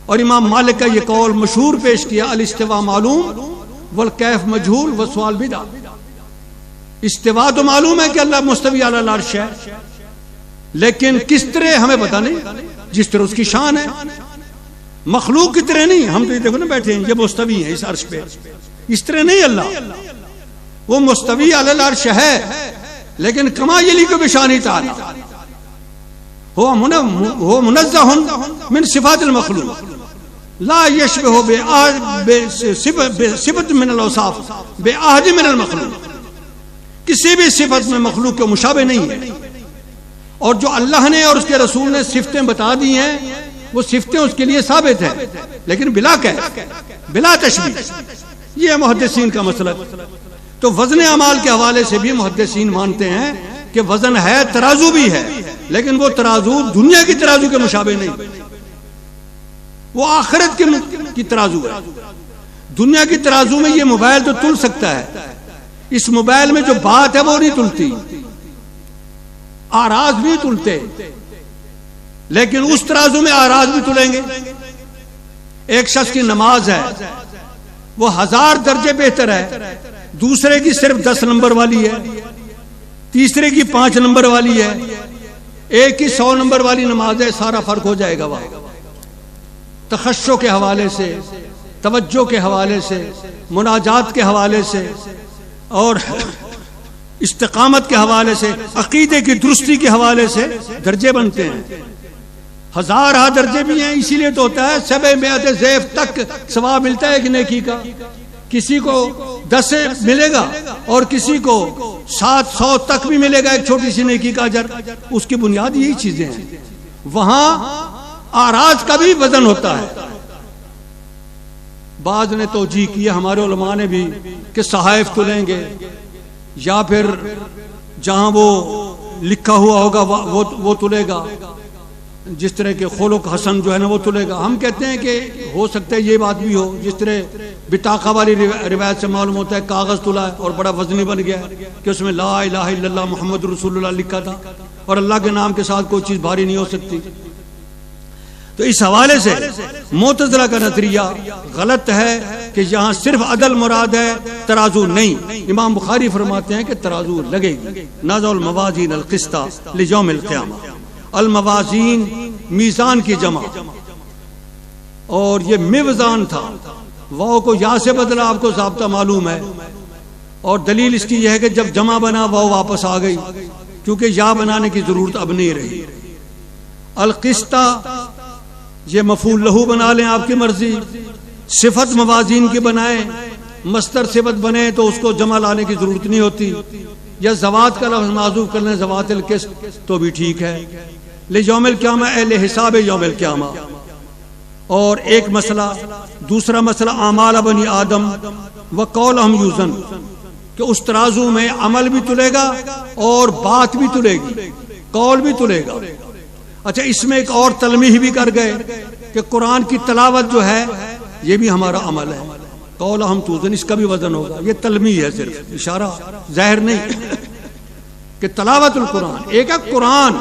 और इमाम मालिक का ये कौल मशहूर पेश किया, अल इस्तिवा मालूम वल कैफ मजहूल व सवाल बिदा। इस्तिवा तो मालूम है कि अल्लाह मुस्तवी अल अर्श है, लेकिन किस तरह हमें पता नहीं, जिस तरह उसकी शान है। मखलूक की तरह नहीं, हम तो ये देखो ना बैठे हैं, ये मुस्तवी है इस अर्श पे, इस तरह नहीं। अल्लाह वो मुस्तवी अल अर्श है, लेकिन कमा यली को बिशानी ताला हो मुनज़्ज़हुन मिन सिफ़ातिल मखलूक ला यशबहु सिफ़त मिन अल-औसाफ़ बिअहद मिन अल-मखलूक। किसी भी सिफत में मखलूक के मुशाबे नहीं है। और जो अल्लाह ने और उसके रसूल ने सिफतें बता दी हैं, वो सिफतें उसके लिए साबित है, लेकिन बिला तशबीह। ये है मुहद्दिसीन का मसलक। तो वजन अमाल के हवाले से भी मुहद्दिसीन मानते हैं कि वजन है, तराजू भी है, लेकिन वो तराजू दुनिया की तराजू के मुशाबे नहीं, वो आखिरत की तराजू है। दुनिया की तराजू में ये मोबाइल तो तुल सकता है, इस मोबाइल में जो बात है वो नहीं तुलती, आराज भी तुलते, लेकिन उस तराजू में आराज भी तुलेंगे। एक शख्स की नमाज है वो 1000 दर्जे बेहतर है, दूसरे की सिर्फ 10 नंबर वाली है, तीसरे की 5 नंबर वाली है, एक की 100 नंबर वाली नमाज है, सारा फर्क हो जाएगा वहां। तखश्शो के हवाले से, तवज्जो के हवाले से, मुनाजात के हवाले से और इस्तिकामत के हवाले से, अकीदे की दुरुस्ती के हवाले से दर्जे बनते हैं। 1000 दर्जे भी हैं, इसीलिए तो होता है सबे मेअत ज़ैफ तक सवाब मिलता है कि नेकी का। किसी को 10 से मिलेगा और किसी को 700 तक भी मिलेगा एक छोटी सी नेकी का अजर। उसकी बुनियाद यही चीजें हैं। वहां आराज का भी वजन होता है। बाज ने तौजीह किया, हमारे उलमा ने भी, कि सहाइफ तुलेंगे या फिर जहां वो लिखा हुआ होगा वो तुलेगा, जिस तरह के खुलुक हसन जो है ना वो तुलेगा। हम कहते हैं कि हो सकता है ये बात भी हो, जिस तरह बिताका वाली रिवायत से मालूम होता है कागज तुला है और बड़ा वजनी बन गया कि उसमें ला इलाहा इल्लल्लाह मुहम्मद रसूलुल्लाह लिखा था और अल्लाह के नाम के साथ कोई चीज भारी नहीं हो सकती। तो इस हवाले से मुतज़िला का नजरिया गलत है कि यहाँ सिर्फ अदल मुराद है, तराजू नहीं। इमाम बुखारी फरमाते हैं कि तराजू लगेगी। नज़ल मवाज़ीन अल क़िस्ता लियौमिल क़ियामा, अल मवाज़ीन मीज़ान की जमा, और ये मिवज़ान था, वाव को या से बदला, आपको ज़ाब्ता मालूम है। और दलील इसकी यह है कि जब जमा बना वाव वापस आ गई, क्योंकि या बनाने की जरूरत अब नहीं रही। अल क़िस्ता ये मफूल लहू बना लें, आपकी मर्जी। सिफत मवाजीन की बनाए, मस्तर सिफत बने तो उसको जमा लाने की जरूरत नहीं होती, या जवात का लफ्ज़ माज़ूफ कर लें ज़वातिल क़िस्त तो भी ठीक है। ले यौमिल क़ियामा अहले हिसाब यौमिल क़ियामा। और एक मसला, दूसरा मसला आमाल बनी आदम व कौल हम यूज़न, कि उस तराजू में अमल भी तुलेगा और बात भी तुलेगी, कौल भी तुलेगा। अच्छा, इसमें एक और तलमीह भी कर गए कि कुरान की तलावत जो है ये भी हमारा अमल है। कौल हम तूज़न, इसका भी वजन होगा। ये तलमीह है, सिर्फ इशारा, ज़ाहिर नहीं कि तलावतुल कुरान। एक है कुरान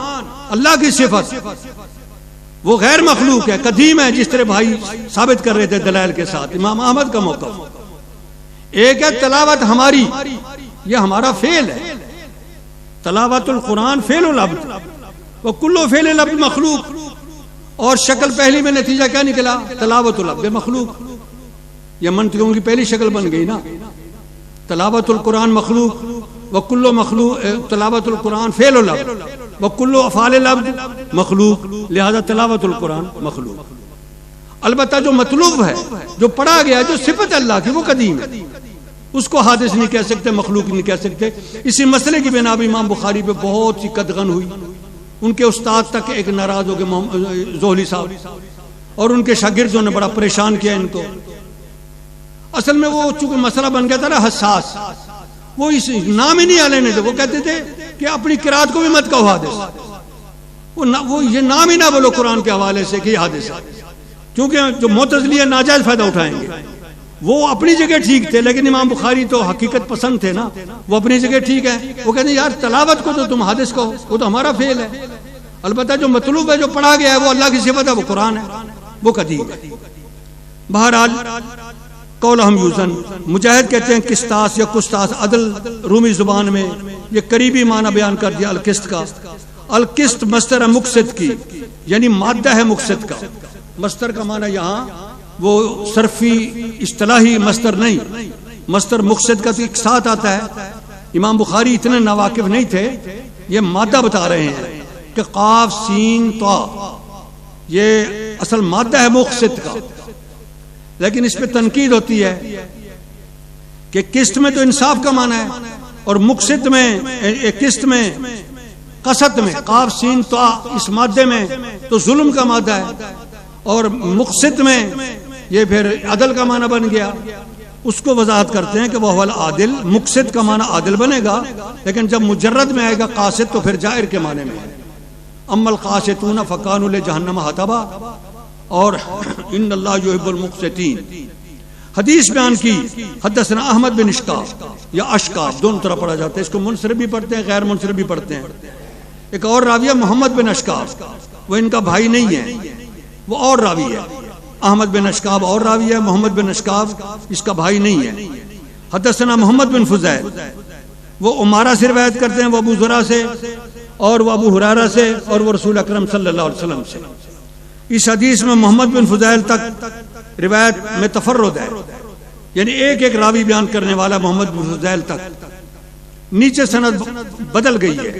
अल्लाह की सिफत, वो गैर मखलूक है, कदीम है, जिस तरह भाई साबित कर रहे थे दलाइल के साथ, इमाम अहमद का मौक़िफ़। एक है तलावत हमारी, ये हमारा फेल है। तलावतुल कुरान फेलुल अब्द वो कुल्लो फेल अब्द मखलूक, और शक्ल पहली में नतीजा क्या निकला? तलावतुल अब्द मखलूक। यह मंतिकों की पहली शक्ल बन गई ना। तलावतुल कुरान मखलूक व कुल्लो मखलूक, तलावतुल कुरान फेलुल अब्द व कुल्लो अफ़ालिल अब्द मखलूक, लिहाजा तलावतुल कुरान मखलूक। अलबत्ता जो मतलूब है, जो पढ़ा गया, जो सिफत अल्लाह की, वो कदीम है, उसको हादिस नहीं कह सकते, मखलूक नहीं कह सकते। इसी मसले की बिना भी इमाम बुखारी पे बहुत सी कदगन हुई। उनके उस्ताद तक एक नाराज हो गए जोहली साहब, और उनके शागिर्दों ने बड़ा परेशान किया इनको। असल में वो चूंकि मसला बन गया था ना हसास, वो इस नाम ही नहीं लेने थे। वो कहते थे कि अपनी किरात को भी मत कहो हादिस, वो ये नाम ही ना बोलो कुरान के हवाले से कि हादिस है, क्योंकि जो मुतज़िली नाजायज फायदा उठाएंगे। वो अपनी जगह ठीक थे, लेकिन इमाम बुखारी तो हकीकत पसंद थे ना, वो अपनी जगह ठीक है। वो कहते यार तलावत को तो तुम हादिस कहो, वो तो हमारा फेल है। अलबत्ता जो मतलूब है, जो पढ़ा गया है, वो अल्लाह की सिफत है, वो कुरान है, वो कदीम है। बहरहाल कौल हम यूज़न, मुजाहिद कहते हैं किस्तास या कुस्तास, अदल रूमी जुबान में ये करीबी माना बयान कर दिया अलकिस्त का। अलकिस्त मस्तर है मुक़सिद की, यानी मादा है मुक़सिद का। मस्तर का माना यहाँ वो सरफी इस्तिलाही मस्तर नहीं, मस्तर मुक़सिद का तो एक साथ आता है। इमाम बुखारी इतने नावाकिफ नहीं थे, ये मादा बता रहे हैं कि काफ सीन ता, ये असल मादा है मुक़सिद का। लेकिन इस पे तनकीद होती है कि किस्त में तो इंसाफ का माना है, और मुक़सिद में, किस्त में, कसत में, काफ सीन ता, इस मादे में तो जुल्म का मादा है, और मुक़सिद में ये फिर अदल का माना बन गया। उसको वजाहत करते हैं कि वह वल आदिल, मुक़सिद का माना आदिल बनेगा, लेकिन जब मुजर्रद में आएगा कासिद तो फिर जाहिर के माने में है। अम्मल कासितून फ़कानू लिजहन्नम हतबा और इन्नल्लाह युहिब्बुल मुक़सितीन। हदीस बयान की हदसना अहमद बिन इश्काब या अशकाब दोनों तरह पढ़ा जाता है, इसको मुनसरिफ भी पढ़ते हैं, गैर मुनसरिफ भी पढ़ते हैं। एक और राविया मोहम्मद बिन अशकाब, वो इनका भाई नहीं है, वो और रावी है। अहमद बिन अशकाब और रावी है, मोहम्मद बिन अशकाब इसका भाई नहीं है। हदसना मोहम्मद बिन फुज़ैल, वो उमारा से रिवायत करते हैं, वो अबू ज़ुरा से और वो अबू हुरैरा से और वो रसूल अकरम सल्लल्लाहु अलैहि वसल्लम से। इस हदीस में मोहम्मद बिन फुज़ैल तक रिवायत में तफर्रुद है, यानी एक एक रावी बयान करने वाला मोहम्मद बिन फुज़ैल तक। नीचे सनद बदल गई है।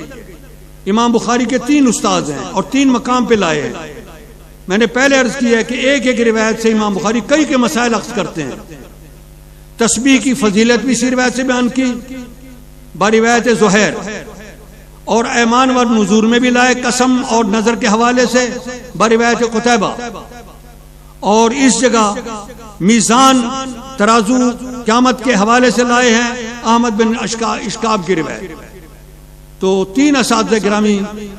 इमाम बुखारी के 3 उस्ताद हैं और 3 मकाम पे लाए हैं। मैंने पहले अर्ज किया है कि एक एक रिवायत से इमाम बुखारी कई के मसाइल अक्स करते हैं। तस्बीह की फजीलत भी इसी रिवायत से बयान की, बारिवायत ज़ुहैर, और ऐमान व नुज़ूर में भी लाए कसम और नजर के हवाले से बारिवायत क़ुतैबा। और इस जगह मीज़ान तराजू क़यामत के हवाले से लाए हैं अहमद बिन इश्काब की रिवायत। तो 3 असातिज़े गिरामी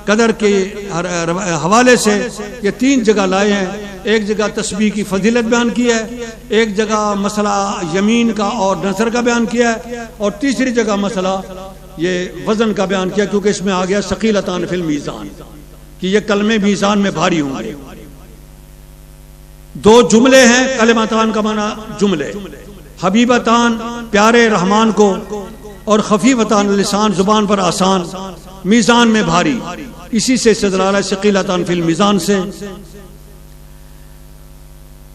कदर के हवाले से ये 3 जगह लाए हैं। एक जगह तस्बीह की फजीलत बयान की है, एक जगह मसला यमीन का और नजर का बयान किया है, और तीसरी जगह मसला ये वजन का बयान किया, क्योंकि इसमें आ गया सकीलतान फिल मीज़ान कि ये कलमे मीज़ान में भारी होंगे। 2 जुमले हैं, कलिमतान का माना जुमले, हबीबतान प्यारे रहमान को और खफीफतान लिसान जुबान पर आसान, मीज़ान में भारी। इसी से इस्तिदलाल है सकीलतान फिल मीज़ान से।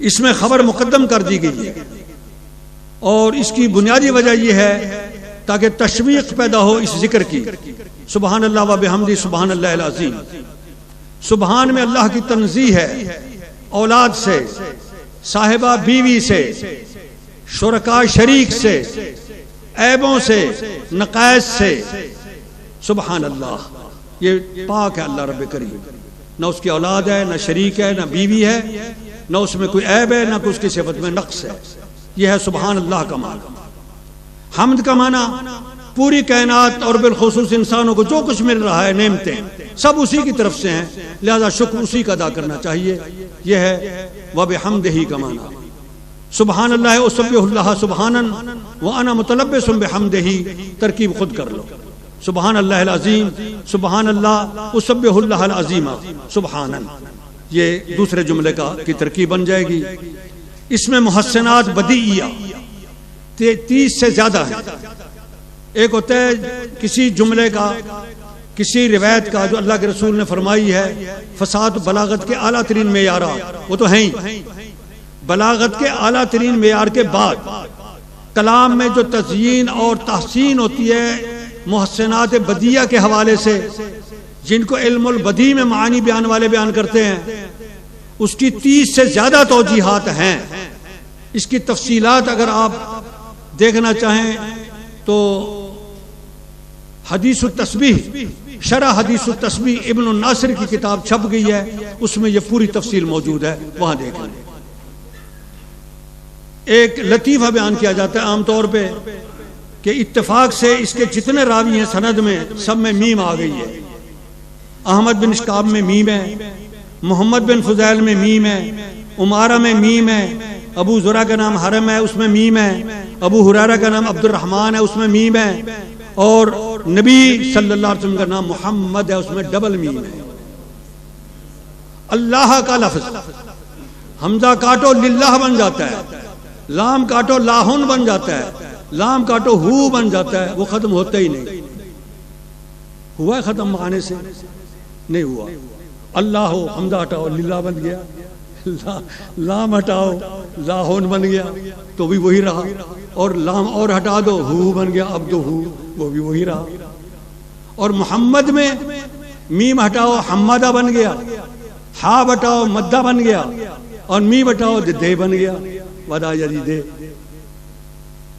इसमें खबर मुकद्दम कर दी गई है और इसकी बुनियादी वजह यह है ताकि तशवीक पैदा हो इस जिक्र की। सुबहान अल्लाह व बिहम्दी सुबहान अल्लाहिल अज़ीम। सुबहान में अल्लाह की तंज़ीह है औलाद से, साहिबा बीवी से, शुरका शरीक से, ऐबों से, नक़ाइस से। सुबहान अल्लाह, ये पाक है अल्लाह रब्बे करीम। न उसकी औलाद है, न शरीक है, न बीवी है, न उसमें कोई ऐब है, न उसकी सिफत में नक्स है। यह है सुबहान अल्लाह का माना। हम्द का माना पूरी कायनात और बिलखुसूस इंसानों को जो कुछ मिल रहा है, नेमतें सब उसी की तरफ से हैं, लिहाजा शुक्र उसी का अदा करना चाहिए। यह है व बिहम्दिही का माना। सुबहान अल्लाह उसब्बिहुल्लाह सुबहानन व अना मुतलब्बिसुम बिहम्दिही, तरकीब खुद कर लो। सुबहान अल्लाहिल अज़ीम, सुबहान अल्लाह उसब्बिहुल्लाहल अज़ीमा सुबहानन, ये दूसरे जुमले की तरकीब बन जाएगी। इसमें मुहस्सनात बदीया 30 से ज्यादा है। एक होता है किसी जुमले का, किसी रिवायत का जो अल्लाह के रसूल ने फरमाई है, फसाद बलागत के आला तरीन मेयारा, वो तो है ही। बलागत के आला तरीन मेयार के बाद कलाम में जो तज़यीन और तहसीन होती है मुहस्सनात बदिया के हवाले से, जिनको इल्मुल बदी में मानी बयान वाले बयान करते हैं, उसकी 30 से ज्यादा तौजीहात हैं। इसकी तफसीलात अगर आप देखना चाहें तो हदीसुत तस्बीह, शरह हदीसुत तस्बीह इब्न नासिर की किताब छप गई है, उसमें यह पूरी तफसील मौजूद है, वहां देखें। एक लतीफा बयान किया जाता है आमतौर पे कि इत्तेफाक से इसके जितने रावी हैं सनद में, सब में मीम आ गई है। अहमद बिन इश्काब में मीम है, मोहम्मद बिन फुज़ैल में मीम है, उमारा में मीम है, अबू ज़ुरा का नाम हरम है उसमें मीम है, अबू हुरैरा का नाम अब्दुर्रहमान है उसमें मीम है, और नबी सल्लल्लाहु अलैहि वसल्लम का नाम मोहम्मद है उसमें डबल मीम है। अल्लाह का लफ्ज हमजा काटो लिल्लाह बन जाता है, लाम काटो लाहुन बन जाता है, लाम काटो हु बन जाता है, वो खत्म होता ही नहीं। हुआ खत्म माने से नहीं हुआ। अल्लाह हो हमजा हटाओ लिल्लाह बन गया, लाम हटाओ लाहुन बन गया तो भी वही रहा, और लाम और हटा दो हु बन गया, अब तो हु वो भी वही रहा। और मोहम्मद में मीम हटाओ हम्मदा बन गया, हा बटाओ मद्दा बन गया, और मी बटाओ दे बन गया। वदा यदि दे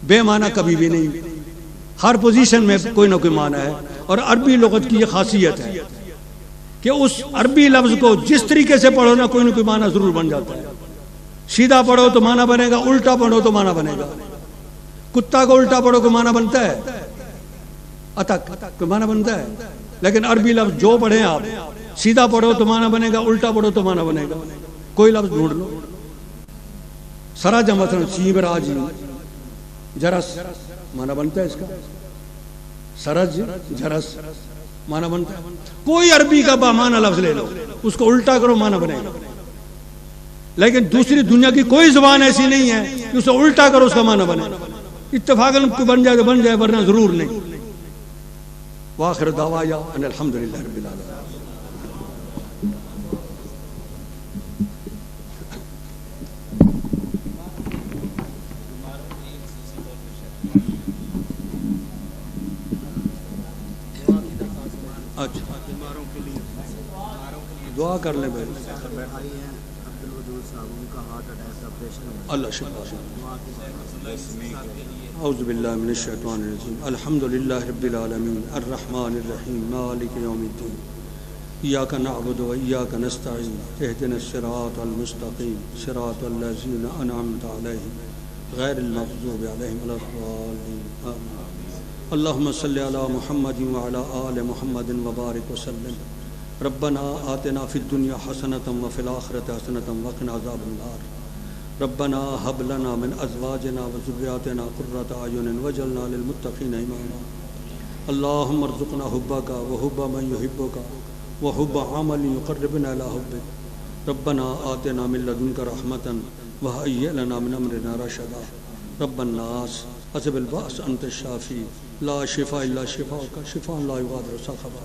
बेमाना कभी भी नहीं, हर पोजीशन में कोई ना कोई माना है। और अरबी लुगत की यह खासियत है कि उस अरबी लफ्ज को जिस तरीके से पढ़ो ना कोई माना जरूर बन जाता है। सीधा पढ़ो तो माना बनेगा, उल्टा पढ़ो तो माना बनेगा। कुत्ता को उल्टा पढ़ो को माना बनता है, अतक को माना बनता है। लेकिन अरबी लफ्ज जो पढ़े आप, सीधा पढ़ो तो माना बनेगा, उल्टा पढ़ो तो माना बनेगा। कोई लफ्ज ढूंढ लो। सरज मतलब सीबराजी, जरस माना बनता है इसका, सरज जरस माना बनता है। कोई अरबी का बामाना लफ्ज ले लो, उसको उल्टा करो माना बनेगा। लेकिन दूसरी दुनिया की कोई जुबान ऐसी नहीं है कि उसको उल्टा करो उसका माना बने। इत्तेफाकन बन जाए तो बन जाए, वरना जरूर नहीं। वाखिर दावाया अनिल हम्दुलिल्लाह रब्बिल आलमीन। अच्छा, दुआ कर ले भाई। अल्लाह शिफा। औज़ु बिल्लाहि मिनश शैतानिर रजीम। अल्हम्दुलिल्लाहि रब्बिल आलमीन अर्रहमानिर रहीम मालिकि यौमिद्दीन इय्याका नअबुदु व इय्याका नस्तईन इहदिनस सिरातल मुस्तकीम सिरातल लज़ीना अनअमता अलैहिम गैरिल मग़ज़ूबि अलैहिम वलद्दाल्लीन आमीन। अल्लाहुम्मा सल्लि अला मुहम्मदिन व अला आलि मुहम्मदिन व बारिक व सल्लिम। रब्बना आतिना फिद दुनिया हसनतम व फिल आखिरति हसनतम व क़िना अज़ाबन नार। रब्बना हब लना मिन अज़वाजिना व ज़ुर्रिय्यातिना क़ुर्रता अयुनिन वजअलना लिल मुत्तक़ीना इमामा। अल्लाहुम्मा अर्ज़ुक़ना हुब्बका व हुब्ब मन युहिब्बुका व हुब्ब अमलिन युक़र्रिबुना इला हुब्बिक। रब्बना आतिना मिन लदुनका रहमतन व हय्यि लना मिन अमरिना रशदा। रब्बन नास अज़हिबिल बअस अंता शाफ़ी ला शिफ़ा इल्ला शिफ़ाउका शिफ़ाअन ला युग़ादिरु सक़मा।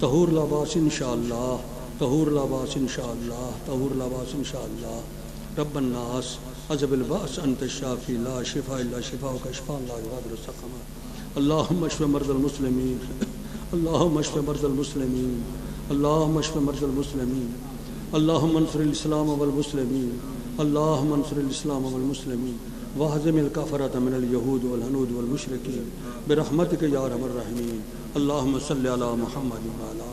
तहूर ला बास इंशाअल्लाह, तहूर ला बास इंशाअल्लाह, तहूर ला बास इंशाअल्लाह। रब्बन नास अज़हिबिल बअस अंता शाफ़ी ला शिफ़ा इल्ला शिफ़ाउका शिफ़ाअन ला युग़ादिरु सक़मा। अल्लाहुम्मा अश्फ़ि मर्ज़ल मुस्लिमीन, अल्लाहुम्मा अश्फ़ि मर्ज़ल मुस्लिमीन, अल्लाहुम्मा अश्फ़ि मर्ज़ल मुस्लिमीन। अल्लाहुम्मा अंसुरिल इस्लाम वल मुस्लिमीन, अल्लाहुम्मा अंसुरिल इस्लाम वल मुस्लिमीन वहज़िमिल कफ़रत मिनल यहूद वल हनूद वल मुशरिकीन बिरहमतिका या अरहमर राहिमीन। अल्लाहुम्मा सल्लि अला मुहम्मद व अला